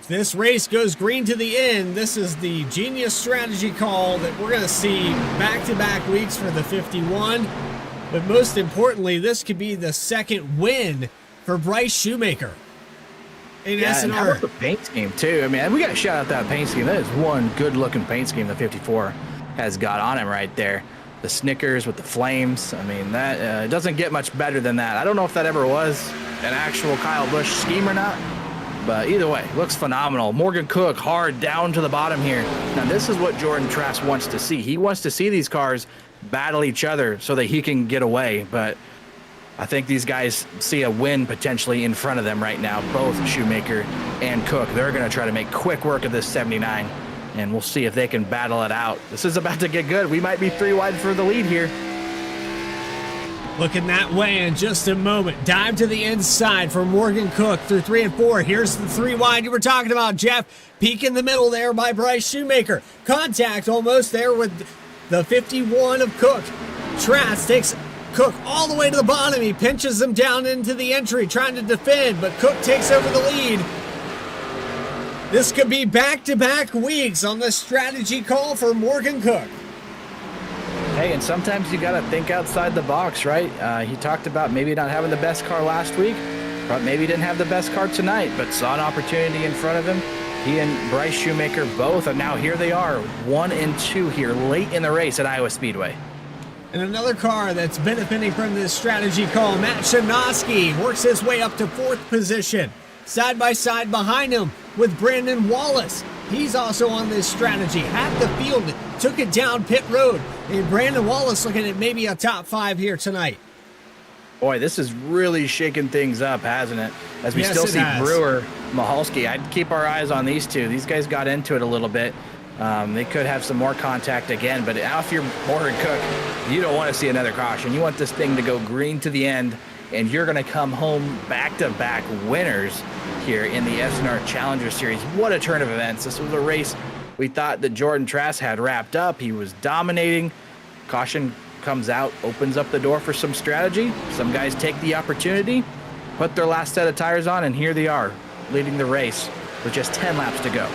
D: this race goes green to the end, this is the genius strategy call that we're going to see back-to-back weeks for the 51. But most importantly, this could be the second win for Bryce Shoemaker.
E: And how about the paint scheme, too? I mean, we got to shout out that paint scheme. That is one good-looking paint scheme the 54 has got on him right there. The Snickers with the flames. I mean, that it doesn't get much better than that. I don't know if that ever was an actual Kyle Busch scheme or not. But either way, looks phenomenal. Morgan Cook hard down to the bottom here. Now, this is what Jordan Trask wants to see. He wants to see these cars battle each other so that he can get away. But I think these guys see a win potentially in front of them right now, both Shoemaker and Cook. They're going to try to make quick work of this 79, and we'll see if they can battle it out. This is about to get good. We might be 3 wide for the lead here.
D: Looking that way in just a moment. Dive to the inside for Morgan Cook through 3 and 4. Here's the 3 wide you were talking about, Jeff. Peek in the middle there by Bryce Shoemaker. Contact almost there with the 51 of Cook. Trask takes Cook all the way to the bottom. He pinches him down into the entry, trying to defend, but Cook takes over the lead. This could be back-to-back weeks on the strategy call for Morgan Cook.
E: Hey, and sometimes you got to think outside the box, right? He talked about maybe not having the best car last week, but maybe didn't have the best car tonight, but saw an opportunity in front of him. He and Bryce Shoemaker both, and now here they are, 1 and 2 here late in the race at Iowa Speedway.
D: And another car that's benefiting from this strategy call, Matt Shanoski, works his way up to 4th position. Side by side behind him with Brandon Wallace. He's also on this strategy. Half the field took it down pit road. And Brandon Wallace looking at maybe a top 5 here tonight.
E: Boy, this is really shaking things up, hasn't it? As we still see Brewer, Mahalski. I'd keep our eyes on these two. These guys got into it a little bit. They could have some more contact again, but if you're Morgan Cook, you don't want to see another caution. You want this thing to go green to the end, and you're going to come home back-to-back winners here in the SNR Challenger Series. What a turn of events. This was a race we thought that Jordan Trask had wrapped up. He was dominating. Caution comes out, opens up the door for some strategy. Some guys take the opportunity, put their last set of tires on, and here they are, leading the race with just 10 laps to go.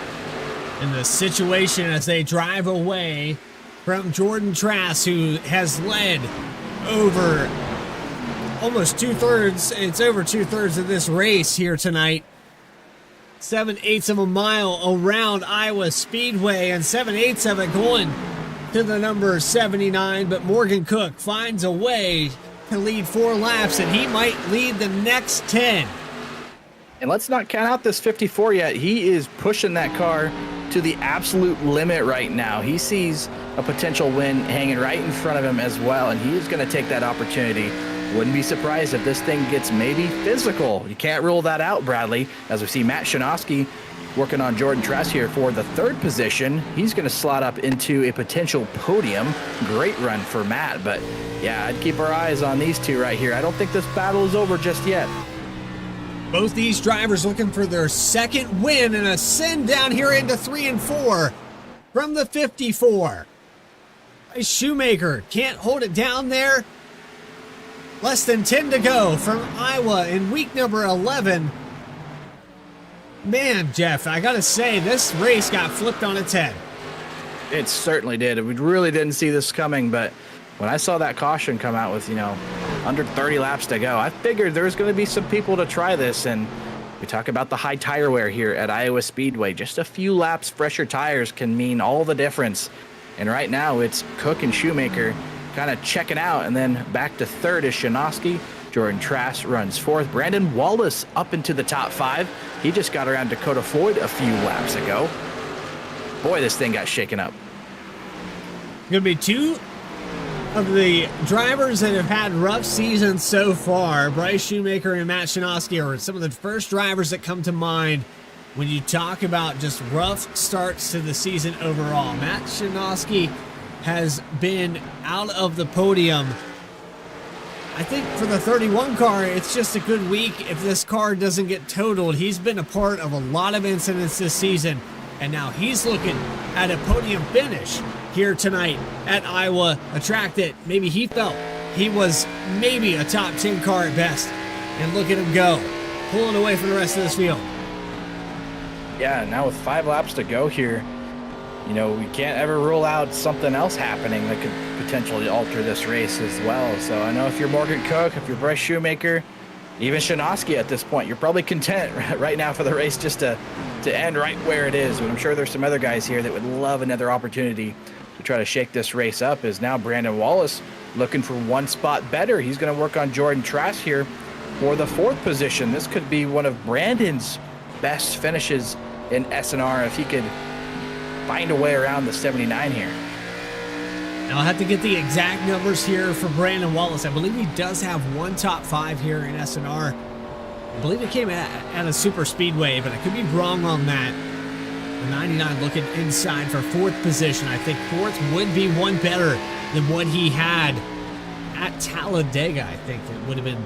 D: In the situation as they drive away from Jordan Trask, who has led over almost 2/3. It's over 2/3 of this race here tonight. 7/8 of a mile around Iowa Speedway, and 7/8 of it going to the number 79. But Morgan Cook finds a way to lead 4 laps, and he might lead the next 10.
E: And let's not count out this 54 yet. He is pushing that car to the absolute limit right now. He sees a potential win hanging right in front of him as well, and he is going to take that opportunity. Wouldn't be surprised if this thing gets maybe physical. You can't rule that out, Bradley, as we see Matt Shanoski working on Jordan Trask here for the 3rd position. He's going to slot up into a potential podium. Great run for Matt, but yeah, I'd keep our eyes on these two right here. I don't think this battle is over just yet.
D: Both these drivers looking for their 2nd win and a send down here into 3 and 4 from the 54. Shoemaker can't hold it down there. Less than 10 to go from Iowa in week number 11. Man, Jeff, I gotta say, this race got flipped on its head.
E: It certainly did. We really didn't see this coming, but when I saw that caution come out with, under 30 laps to go, I figured there was going to be some people to try this, and we talk about the high tire wear here at Iowa Speedway. Just a few laps fresher tires can mean all the difference, and right now it's Cook and Shoemaker kind of checking out, and then back to 3rd is Shanoski. Jordan Trask runs 4th. Brandon Wallace up into the top 5. He just got around Dakota Floyd a few laps ago. Boy, this thing got shaken up.
D: Gonna be 2 of the drivers that have had rough seasons so far. Bryce Shoemaker and Matt Shanoski are some of the first drivers that come to mind when you talk about just rough starts to the season overall. Matt Shanoski has been out of the podium. I think for the 31 car, it's just a good week if this car doesn't get totaled. He's been a part of a lot of incidents this season, and now he's looking at a podium finish here tonight at Iowa, a track that maybe he felt he was maybe a top 10 car at best. And look at him go, pulling away from the rest of this field.
E: Yeah, now with 5 laps to go here, you know, we can't ever rule out something else happening that could potentially alter this race as well. So I know if you're Morgan Cook, if you're Bryce Shoemaker, even Shinosky at this point, you're probably content right now for the race just to end right where it is. But I'm sure there's some other guys here that would love another opportunity to try to shake this race up. Is now Brandon Wallace looking for one spot better. He's going to work on Jordan Trask here for the 4th position. This could be one of Brandon's best finishes in SNR if he could find a way around the 79 here.
D: Now, I'll have to get the exact numbers here for Brandon Wallace. I believe he does have one top 5 here in SNR. I believe it came at a super speedway, but I could be wrong on that. The 99 looking inside for 4th position. I think 4th would be one better than what he had at Talladega. I think it would have been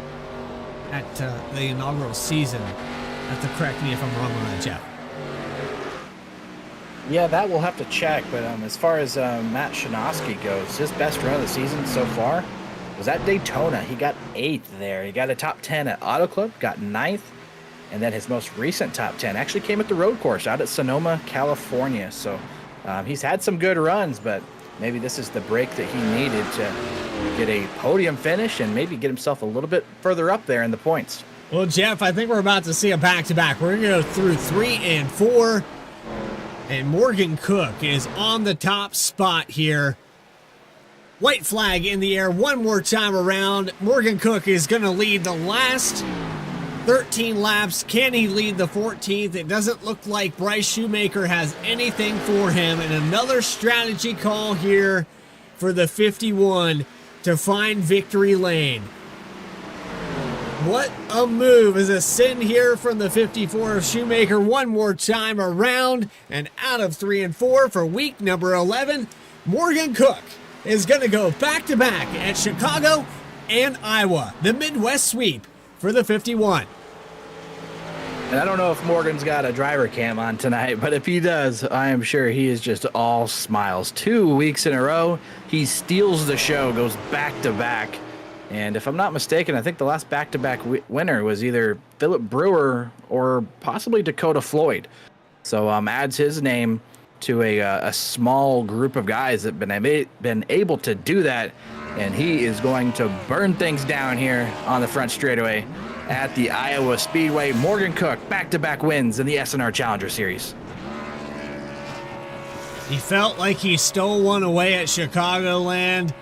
D: at the inaugural season. Have to correct me if I'm wrong on that, Jeff.
E: Yeah, that we'll have to check. But as far as Matt Shinosky goes, his best run of the season so far was at Daytona. He got 8th there. He got a top 10 at Auto Club, got 9th. And then his most recent top 10 actually came at the road course out at Sonoma, California. So he's had some good runs, but maybe this is the break that he needed to get a podium finish and maybe get himself a little bit further up there in the points.
D: Well, Jeff, I think we're about to see a back-to-back. We're going to go through 3 and 4. And Morgan Cook is on the top spot here. White flag in the air one more time around. Morgan Cook is going to lead the last 13 laps. Can he lead the 14th? It doesn't look like Bryce Shoemaker has anything for him. And another strategy call here for the 51 to find victory lane. What a move. Is a sin here from the 54 of Shoemaker one more time around and out of 3 and 4 for week number 11. Morgan Cook is going to go back-to-back at Chicago and Iowa. The Midwest sweep for the 51.
E: And I don't know if Morgan's got a driver cam on tonight, but if he does, I am sure he is just all smiles. 2 weeks in a row, he steals the show, goes back-to-back. And if I'm not mistaken, I think the last back-to-back winner was either Philip Brewer or possibly Dakota Floyd. So adds his name to a small group of guys that have been able to do that. And he is going to burn things down here on the front straightaway at the Iowa Speedway. Morgan Cook, back-to-back wins in the SNR Challenger Series.
D: He felt like he stole one away at Chicagoland.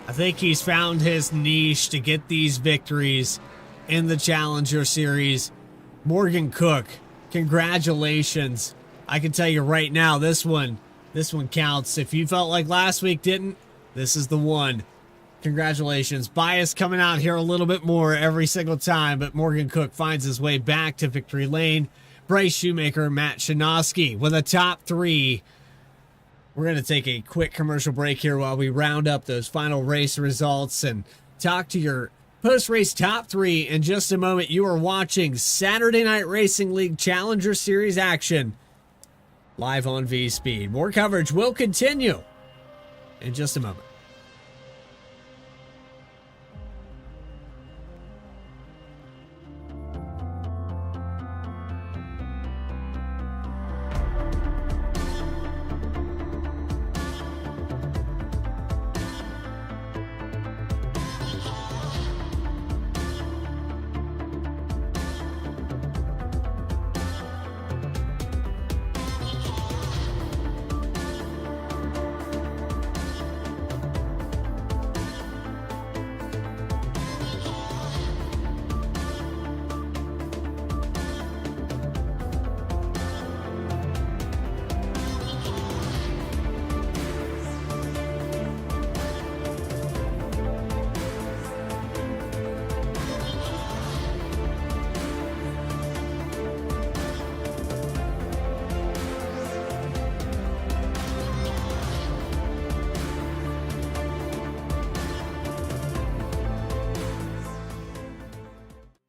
D: I think he's found his niche to get these victories in the Challenger Series. Morgan Cook, congratulations. I can tell you right now, this one counts. If you felt like last week didn't, this is the one. Congratulations. Bias coming out here a little bit more every single time, but Morgan Cook finds his way back to victory lane. Bryce Shoemaker, Matt Shinosky with a top 3. We're going to take a quick commercial break here while we round up those final race results and talk to your post-race top 3 in just a moment. You are watching Saturday Night Racing League Challenger Series action live on V-Speed. More coverage will continue in just a moment.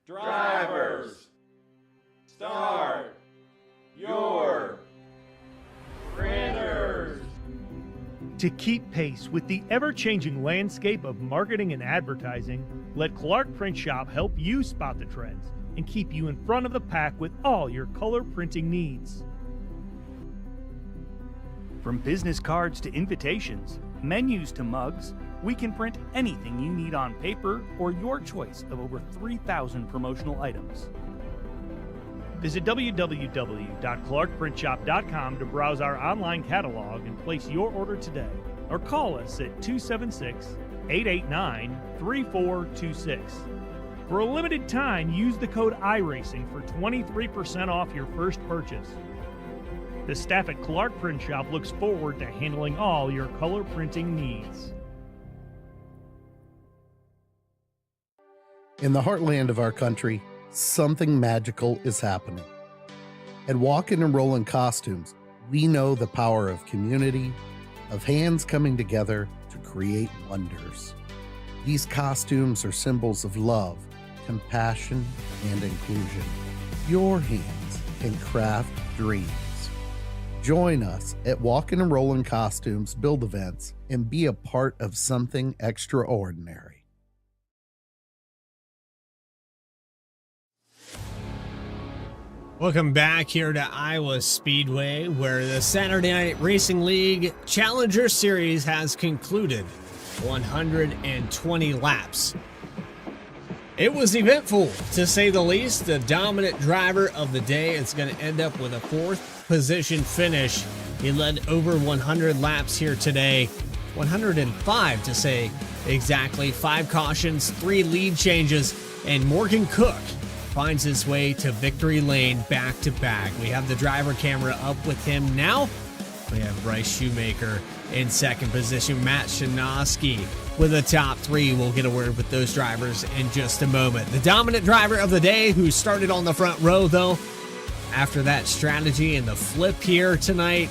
F: Drivers, start your printers.
A: To keep pace with the ever-changing landscape of marketing and advertising, let Clark Print Shop help you spot the trends. and keep you in front of the pack with all your color printing needs.
B: From business cards to invitations, menus to mugs, we can print anything you need on paper or your choice of over 3,000 promotional items.
A: Visit www.clarkprintshop.com to browse our online catalog and place your order today, or call us at 276-889-3426. For a limited time, use the code iRacing for 23% off your first purchase. The staff at Clark Print Shop looks forward to handling all your color printing needs.
C: In the heartland of our country, something magical is happening. At Walkin' and Rollin' Costumes, we know the power of community, of hands coming together to create wonders. These costumes are symbols of love, compassion, and inclusion. Your hands can craft dreams. Join us at Walkin' and Rollin' Costumes build events and be a part of something extraordinary.
D: Welcome back here to Iowa Speedway, where the Saturday Night Racing League Challenger Series has concluded. 120 laps. It was eventful, to say the least. The dominant driver of the day is going to end up with a 4th position finish. He led over 100 laps here today. 105 to say exactly. 5 cautions, 3 lead changes, and Morgan Cook finds his way to victory lane back to back. We have the driver camera up with him now. We have Bryce Shoemaker in 2nd position. Matt Shanoski with a top 3. We'll get a word with those drivers in just a moment. The dominant driver of the day, who started on the front row, though, after that strategy and the flip here tonight,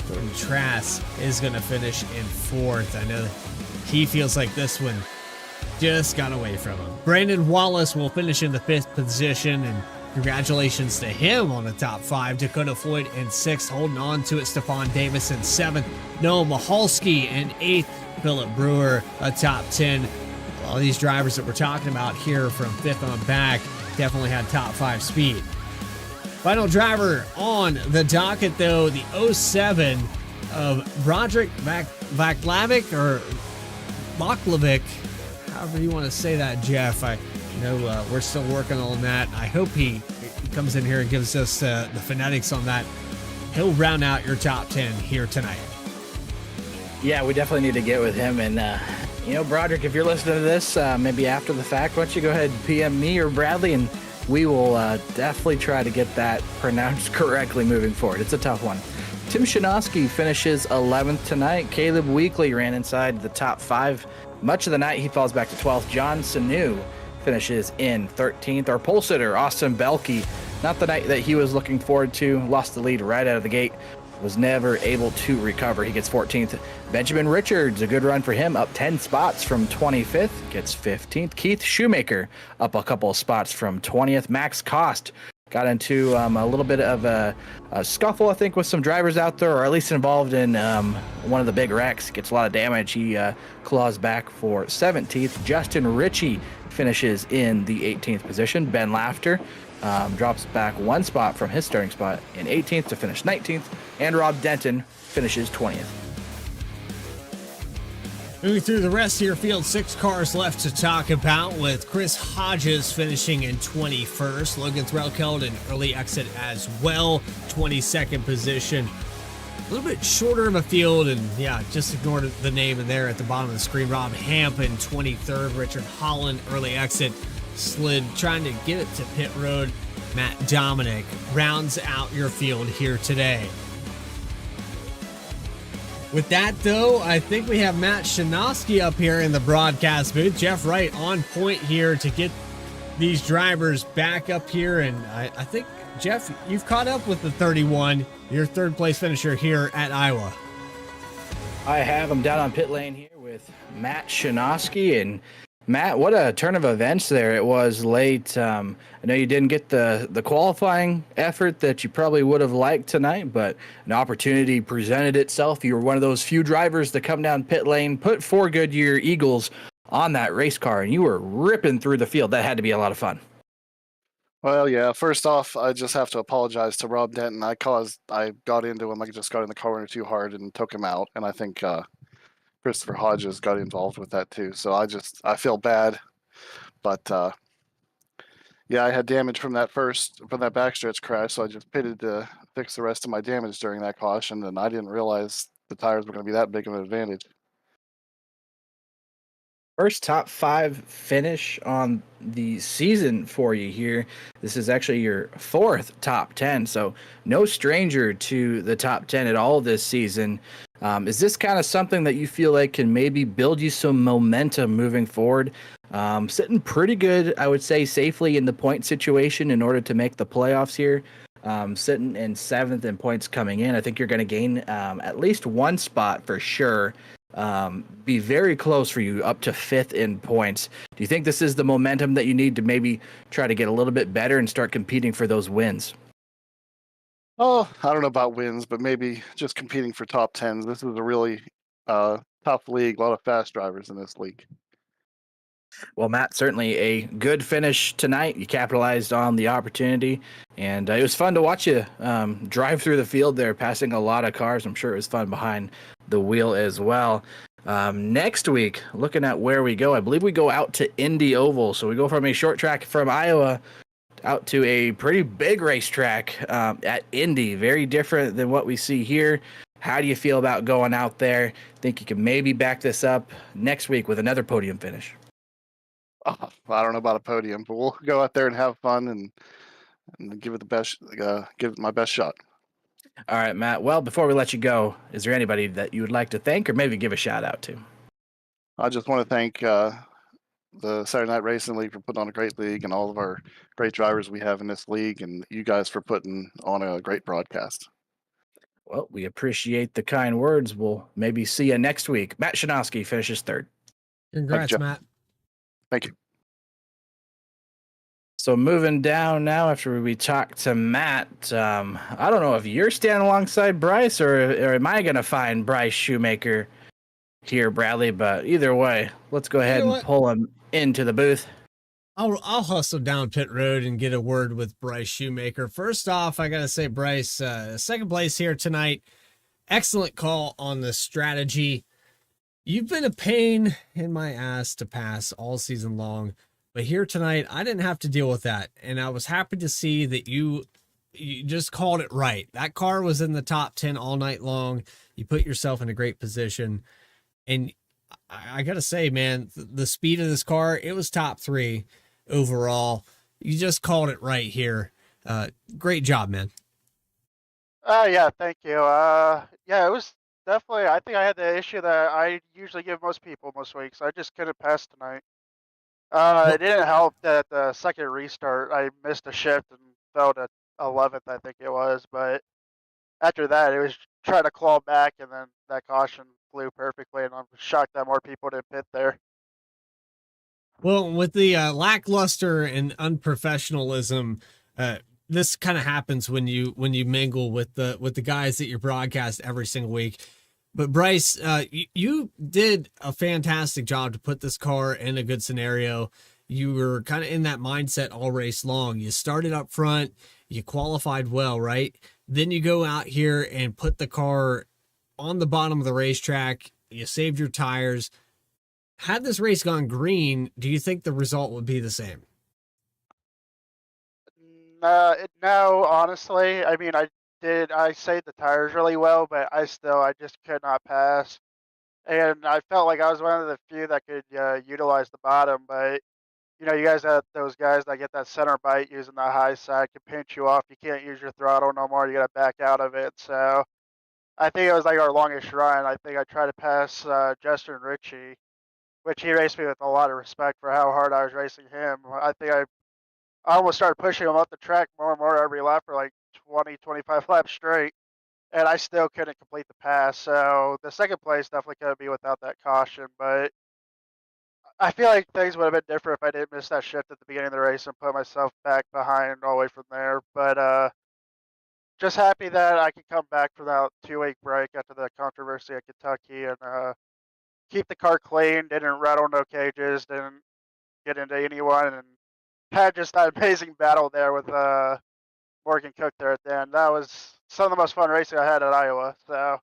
D: Jordan Trask is going to finish in 4th. I know he feels like this one just got away from him. Brandon Wallace will finish in the 5th position, and congratulations to him on the top 5. Dakota Floyd in 6th, holding on to it. Stephon Davis in 7th. Noah Mahalski in 8th. Philip Brewer a top 10. All these drivers that we're talking about here from 5th on back definitely had top 5 speed. Final driver on the docket, though, the 07 of Broderick Vaklavic, or Baklavic, however you want to say that, Jeff. I know we're still working on that. I hope he comes in here and gives us the phonetics on that. He'll round out your top 10 here tonight.
E: Yeah, we definitely need to get with him. And, Broderick, if you're listening to this, maybe after the fact, why don't you go ahead and PM me or Bradley, and we will definitely try to get that pronounced correctly moving forward. It's a tough one. Tim Shanoski finishes 11th tonight. Caleb Weekly ran inside the top 5. Much of the night, he falls back to 12th. John Sanu finishes in 13th. Our pole sitter, Austin Belke, not the night that he was looking forward to. Lost the lead right out of the gate. Was never able to recover. He gets 14th. Benjamin Richards, a good run for him, up 10 spots from 25th, gets 15th. Keith Shoemaker up a couple of spots from 20th. Max Cost got into a little bit of a scuffle, I think, with some drivers out there, or at least involved in one of the big wrecks. Gets a lot of damage. He claws back for 17th. Justin Ritchie finishes in the 18th position. Ben Laughter drops back 1 spot from his starting spot in 18th to finish 19th. And Rob Denton finishes 20th.
D: Moving through the rest of your field, 6 cars left to talk about, with Chris Hodges finishing in 21st. Logan Threlkeld in early exit as well, 22nd position. A little bit shorter of a field, and yeah, just ignore the name in there at the bottom of the screen. Rob Hamp in 23rd. Richard Holland, early exit, slid trying to get it to pit road. Matt Dominic rounds out your field here today. With that, though, I think we have Matt Shanoski up here in the broadcast booth. Jeff Wright on point here to get these drivers back up here. And I think, Jeff, you've caught up with the 31, your 3rd place finisher here at Iowa.
E: I have him down on pit lane here with Matt Shanoski. And Matt, what a turn of events there. It was late. I know you didn't get the qualifying effort that you probably would have liked tonight, but an opportunity presented itself. You were one of those few drivers to come down pit lane, put 4 Goodyear Eagles on that race car, and you were ripping through the field. That had to be a lot of fun.
L: Well, yeah. First off, I just have to apologize to Rob Denton. I got into him. I just got in the corner too hard and took him out. And I think Christopher Hodges got involved with that too. So I feel bad, but yeah, I had damage from that backstretch crash. So I just pitted to fix the rest of my damage during that caution, and I didn't realize the tires were going to be that big of an advantage.
E: First top 5 finish on the season for you here. This is actually your 4th top 10, so no stranger to the top 10 at all this season. Is this kind of something that you feel like can maybe build you some momentum moving forward? Sitting pretty good, I would say, safely in the point situation in order to make the playoffs here. Sitting in 7th in points coming in. I think you're going to gain at least 1 spot for sure. Be very close for you up to 5th in points. Do you think this is the momentum that you need to maybe try to get a little bit better and start competing for those wins?
L: Oh, I don't know about wins, but maybe just competing for top 10s. This is a really tough league. A lot of fast drivers in this league.
E: Well, Matt, certainly a good finish tonight. You capitalized on the opportunity, and it was fun to watch you drive through the field there, passing a lot of cars. I'm sure it was fun behind the wheel as well. Next week, looking at where we go, I believe we go out to Indy Oval. So we go from a short track from Iowa out to a pretty big racetrack at Indy. Very different than what we see here. How do you feel about going out there? Think you can maybe back this up next week with another podium finish?
L: Oh, I don't know about a podium, but we'll go out there and have fun and give it the best. Give it my best shot.
E: All right, Matt. Well, before we let you go, is there anybody that you would like to thank or maybe give a shout out to?
L: I just want to thank the Saturday Night Racing League for putting on a great league, and all of our great drivers we have in this league, and you guys for putting on a great broadcast.
E: Well, we appreciate the kind words. We'll maybe see you next week. Matt Shanowski finishes 3rd.
D: Congrats, Matt.
L: Thank you.
E: So moving down now after we talk to Matt, I don't know if you're standing alongside Bryce or am I going to find Bryce Shoemaker here, Bradley? But either way, let's go ahead and pull him into the booth.
D: I'll hustle down pit road and get a word with Bryce Shoemaker. First off, I got to say, Bryce, 2nd place here tonight. Excellent call on the strategy. You've been a pain in my ass to pass all season long, but here tonight, I didn't have to deal with that. And I was happy to see that you just called it right. That car was in the top 10 all night long. You put yourself in a great position. And I got to say, man, the speed of this car, it was top 3 overall. You just called it right here. Great job, man.
M: Yeah, thank you. Yeah, it was definitely, I think I had the issue that I usually give most people most weeks. I just couldn't pass tonight. It didn't help that the second restart, I missed a shift and fell to 11th, I think it was. But after that, it was trying to claw back, and then that caution flew perfectly, and I'm shocked that more people didn't pit there.
D: Well, with the lackluster and unprofessionalism, this kind of happens when you mingle with the guys that you broadcast every single week. But Bryce, you did a fantastic job to put this car in a good scenario. You were kind of in that mindset all race long. You started up front, you qualified well, right? Then you go out here and put the car on the bottom of the racetrack. You saved your tires. Had this race gone green, do you think the result would be the same?
M: No, honestly. I mean, I saved the tires really well, but I just could not pass. And I felt like I was one of the few that could utilize the bottom, but you guys have those guys that get that center bite using the high side, can pinch you off. You can't use your throttle no more. You got to back out of it. So I think it was like our longest run. I think I tried to pass Justin Ritchie, which he raced me with a lot of respect for how hard I was racing him. I think I almost started pushing him up the track more and more every lap for like 20, 25 laps straight, and I still couldn't complete the pass. So the second place definitely could be without that caution, but I feel like things would have been different if I didn't miss that shift at the beginning of the race and put myself back behind all the way from there. But just happy that I could come back from that 2-week break after the controversy at Kentucky and keep the car clean, didn't rattle no cages, didn't get into anyone, and had just that amazing battle there with Morgan Cook there at the end. That was some of the most fun racing I had at Iowa. So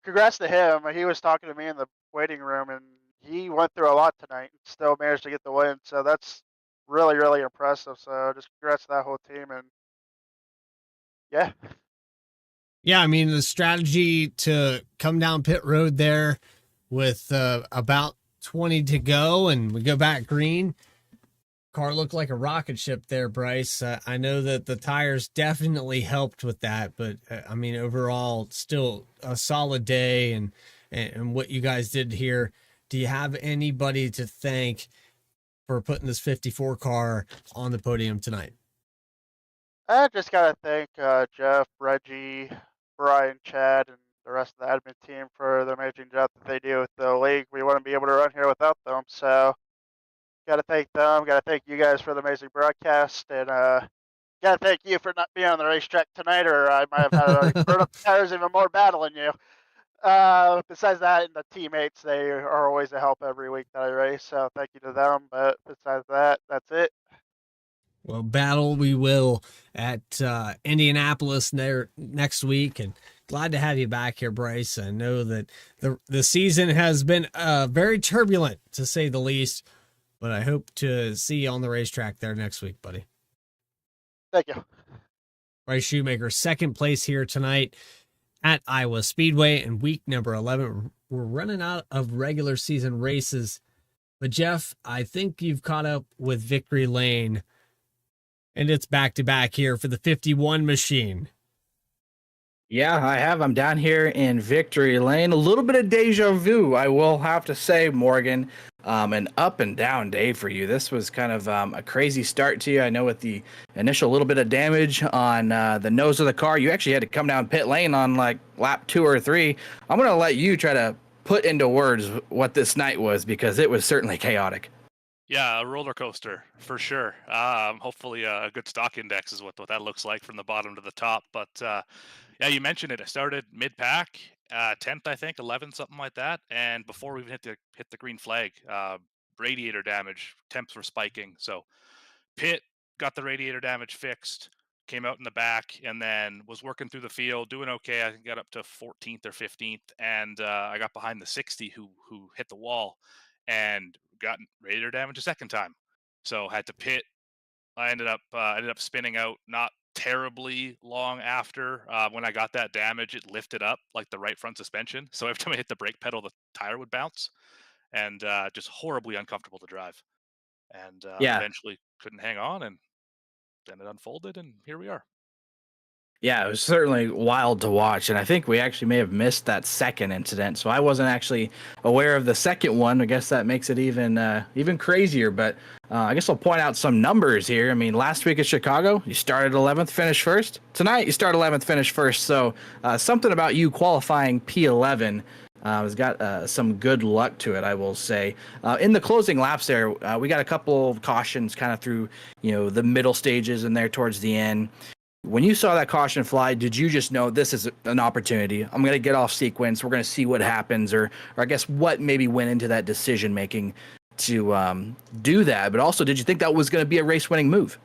M: congrats to him. He was talking to me in the waiting room, and he went through a lot tonight and still managed to get the win. So that's really, really impressive. So just congrats to that whole team. And yeah.
D: Yeah, I mean, the strategy to come down pit road there with about 20 to go and we go back green. Car looked like a rocket ship there, Bryce. I know that the tires definitely helped with that, but I mean, overall, still a solid day and what you guys did here. Do you have anybody to thank for putting this 54 car on the podium tonight?
M: I just got to thank Jeff, Reggie, Brian, Chad, and the rest of the admin team for the amazing job that they do with the league. We wouldn't be able to run here without them. So got to thank them. Got to thank you guys for the amazing broadcast. And got to thank you for not being on the racetrack tonight, or I might have had to burn up the tires even more battling you. Besides that, and the teammates, they are always a help every week that I race. So thank you to them. But besides that, that's it.
D: Well, battle we will at Indianapolis next week, and glad to have you back here, Bryce. I know that the season has been very turbulent, to say the least, but I hope to see you on the racetrack there next week, buddy.
M: Thank you.
D: Bryce Shoemaker, second place here tonight at Iowa Speedway in week number 11. We're running out of regular season races, but Jeff, I think you've caught up with Victory Lane. And it's back-to-back here for the 51 machine.
E: Yeah, I have. I'm down here in Victory Lane. A little bit of deja vu, I will have to say, Morgan. An up and down day for you. This was kind of a crazy start to you. I know with the initial little bit of damage on the nose of the car, you actually had to come down pit lane on like lap 2 or 3. I'm going to let you try to put into words what this night was, because it was certainly chaotic.
N: Yeah, a roller coaster for sure. Hopefully, a good stock index is what that looks like from the bottom to the top. But yeah, you mentioned it. I started mid pack, 10th, I think, 11th, something like that. And before we even hit the green flag, radiator damage, temps were spiking. So pit, got the radiator damage fixed, came out in the back, and then was working through the field, doing okay. I got up to 14th or 15th, and I got behind the 60 who hit the wall and got radiator damage a second time. So had to pit. I ended up spinning out not terribly long after. When I got that damage, it lifted up like the right front suspension. So every time I hit the brake pedal, the tire would bounce, and just horribly uncomfortable to drive. And
E: Yeah.
N: eventually couldn't hang on, and then it unfolded, and here we are.
E: Yeah, it was certainly wild to watch, and I think we actually may have missed that second incident. So I wasn't actually aware of the second one. I guess that makes it even crazier. But I guess I'll point out some numbers here. I mean, last week at Chicago, you started 11th, finished first. Tonight, you start 11th, finish first. So something about you qualifying P11 has got some good luck to it, I will say. In the closing laps there, we got a couple of cautions kind of through, the middle stages and there towards the end. When you saw that caution fly, did you just know this is an opportunity? I'm going to get off sequence. We're going to see what happens, or I guess what maybe went into that decision making to do that. But also, did you think that was going to be a race-winning move?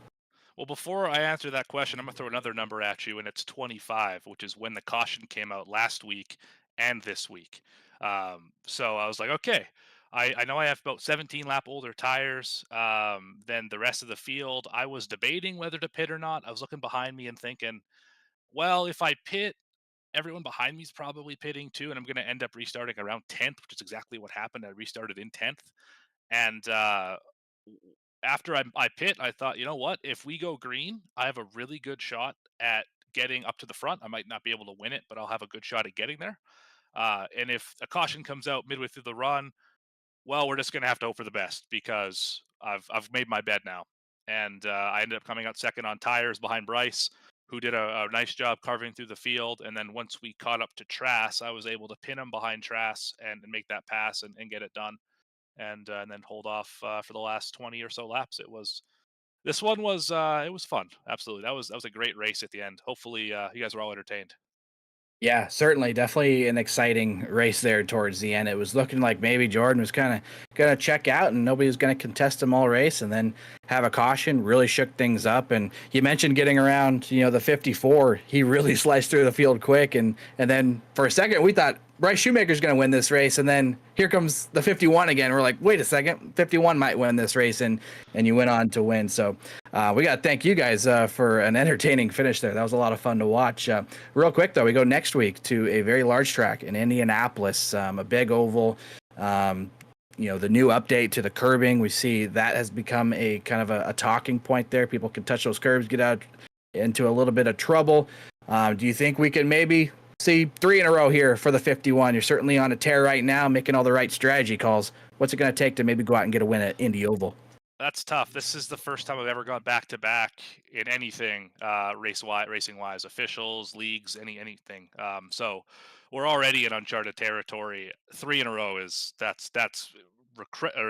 N: Well, before I answer that question, I'm going to throw another number at you, and it's 25, which is when the caution came out last week and this week. So I was like, okay, I know I have about 17 lap older tires than the rest of the field. I was debating whether to pit or not. I was looking behind me and thinking, well, if I pit, everyone behind me is probably pitting too, and I'm going to end up restarting around 10th, which is exactly what happened. I restarted in 10th. And after I pit, I thought, you know what? If we go green, I have a really good shot at getting up to the front. I might not be able to win it, but I'll have a good shot at getting there. And if a caution comes out midway through the run, well, we're just going to have to hope for the best, because I've made my bed now. And I ended up coming out second on tires behind Bryce, who did a nice job carving through the field. And then once we caught up to Trass, I was able to pin him behind Trass and make that pass and get it done. And then hold off for the last 20 or so laps. This one was it was fun. Absolutely. That was a great race at the end. Hopefully you guys were all entertained.
E: Yeah, certainly. Definitely an exciting race there towards the end. It was looking like maybe Jordan was kind of going to check out and nobody was going to contest him all race and then have a caution. Really shook things up. And you mentioned getting around, the 54. He really sliced through the field quick. And then for a second, we thought Bryce Shoemaker's going to win this race. And then here comes the 51 again. We're like, wait a second, 51 might win this race. And you went on to win. So we got to thank you guys for an entertaining finish there. That was a lot of fun to watch. Real quick, though, we go next week to a very large track in Indianapolis, a big oval. The new update to the curbing, we see that has become a kind of a talking point there. People can touch those curbs, get out into a little bit of trouble. Do you think we can maybe see 3 in a row here for the 51? You're certainly on a tear right now, making all the right strategy calls. What's it going to take to maybe go out and get a win at Indy Oval?
N: That's tough. This is the first time I've ever gone back to back in anything racing wise, officials, leagues, anything. So we're already in uncharted territory. 3 in a row that's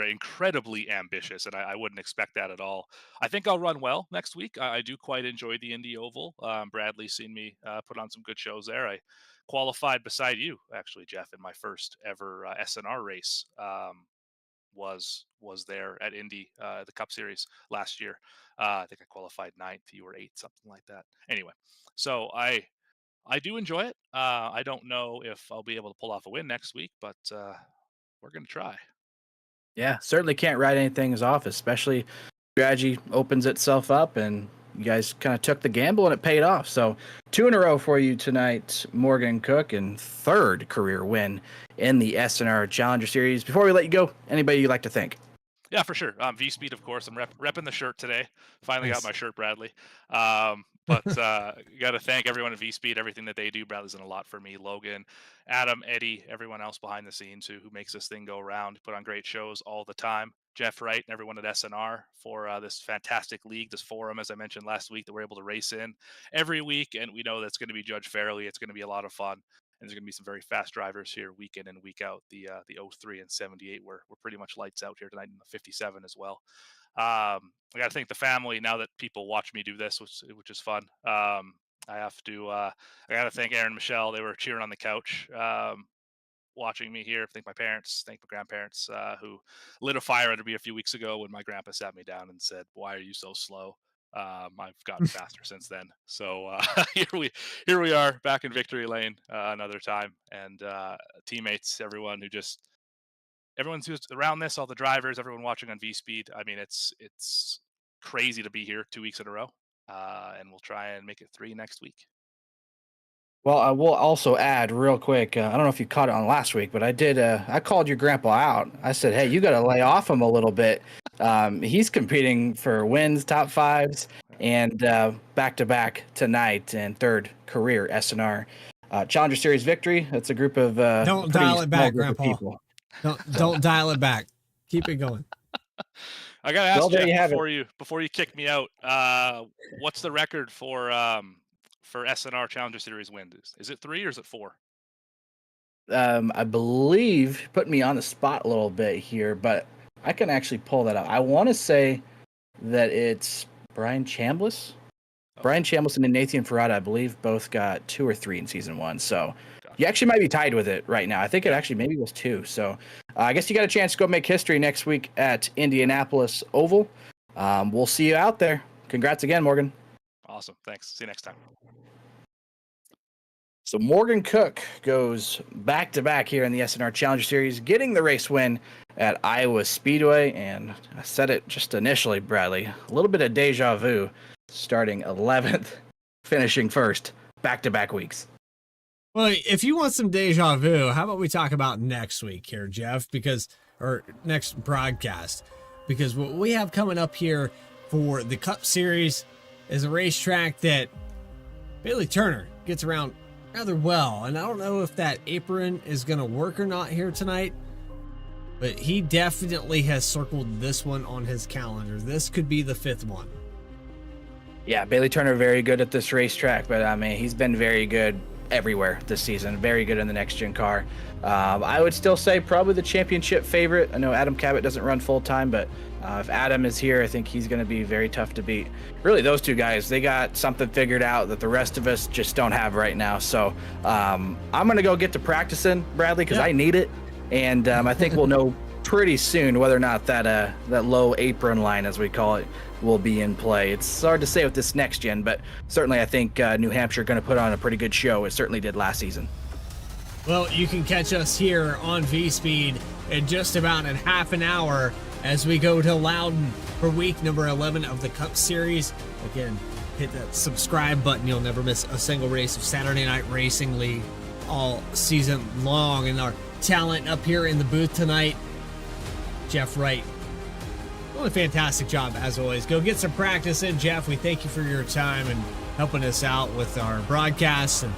N: incredibly ambitious, and I wouldn't expect that at all. I think I'll run well next week. I do quite enjoy the Indy Oval. Bradley's seen me put on some good shows there. I qualified beside you, actually, Jeff, in my first ever SNR race. Was there at Indy, the Cup Series last year. I think I qualified 9th. You were 8th, something like that. Anyway, so I do enjoy it. I don't know if I'll be able to pull off a win next week, but we're going to try.
E: Yeah, certainly can't write anything off, especially strategy opens itself up and you guys kind of took the gamble and it paid off. So 2 in a row for you tonight, Morgan Cook, and 3rd career win in the SNR Challenger Series. Before we let you go, anybody you'd like to thank?
N: Yeah, for sure. V-Speed, of course. I'm repping the shirt today. Finally got my shirt, Bradley. But got to thank everyone at V-Speed, everything that they do. Bradley's done a lot for me. Logan, Adam, Eddie, everyone else behind the scenes who makes this thing go around, put on great shows all the time. Jeff Wright and everyone at SNR for this fantastic league, this forum, as I mentioned last week, that we're able to race in every week. And we know that's going to be judged fairly. It's going to be a lot of fun. And there's going to be some very fast drivers here week in and week out. The 03 and 78 we're pretty much lights out here tonight, in the 57 as well. I got to thank the family now that people watch me do this, which is fun. I got to thank Aaron and Michelle. They were cheering on the couch watching me here. Thank my parents, thank my grandparents who lit a fire under me a few weeks ago when my grandpa sat me down and said, "Why are you so slow?" I've gotten faster since then. So here we are back in victory lane another time, and teammates, everyone's who's around this, all the drivers, everyone watching on V-Speed. I mean, it's crazy to be here 2 weeks in a row, and we'll try and make it 3 next week.
E: Well, I will also add real quick. I don't know if you caught it on last week, but I did. I called your grandpa out. I said, "Hey, you got to lay off him a little bit. He's competing for wins, top 5s, and back-to-back tonight and 3rd career SNR Challenger Series victory. That's a group of
D: don't dial it back, Grandpa. People. Don't dial it back. Keep it going.
N: I gotta ask Jeff before you kick me out. What's the record for SNR Challenger Series wins? Is it 3 or is it 4?
E: I believe, put me on the spot a little bit here, but I can actually pull that up. I want to say that it's Brian Chambliss. Oh. Brian Chambliss and Nathan Ferrata, I believe, both got 2 or 3 in season 1. So you actually might be tied with it right now. I think it actually maybe was 2. So I guess you got a chance to go make history next week at Indianapolis Oval. We'll see you out there. Congrats again, Morgan.
N: Awesome. Thanks. See you next time.
E: So Morgan Cook goes back-to-back here in the SNR Challenger Series, getting the race win at Iowa Speedway. And I said it just initially, Bradley, a little bit of deja vu, starting 11th, finishing 1st, back-to-back weeks.
D: Well, if you want some deja vu, how about we talk about next week here, Jeff? Or next broadcast. Because what we have coming up here for the Cup Series is a racetrack that Bailey Turner gets around rather well, and I don't know if that apron is going to work or not here tonight, but he definitely has circled this one on his calendar. This could be the 5th one.
E: Yeah, Bailey Turner very good at this racetrack, but I mean, he's been very good everywhere this season. Very good in the next gen car. I would still say probably the championship favorite. I know Adam Cabot doesn't run full time, but if Adam is here, I think he's going to be very tough to beat. Really, those two guys, they got something figured out that the rest of us just don't have right now. So I'm going to go get to practicing, Bradley, because I need it. And I think we'll know pretty soon whether or not that low apron line, as we call it, will be in play. It's hard to say with this next gen, but certainly I think New Hampshire going to put on a pretty good show. It certainly did last season.
D: Well, you can catch us here on V-Speed in just about in half an hour as we go to Loudon for week number 11 of the Cup Series. Again, hit that subscribe button. You'll never miss a single race of Saturday Night Racing League all season long. And our talent up here in the booth tonight, Jeff Wright, doing a fantastic job as always. Go get some practice in, Jeff. We thank you for your time and helping us out with our broadcasts and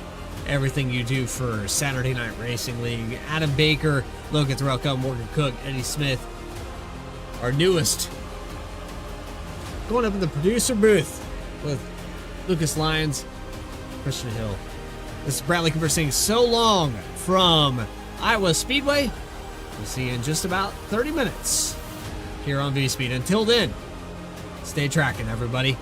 D: everything you do for Saturday Night Racing League. Adam Baker, Logan Threlka, Morgan Cook, Eddie Smith, our newest, going up in the producer booth with Lucas Lyons, Christian Hill. This is Bradley Cooper saying so long from Iowa Speedway. We'll see you in just about 30 minutes here on V-Speed. Until then, stay tracking, everybody.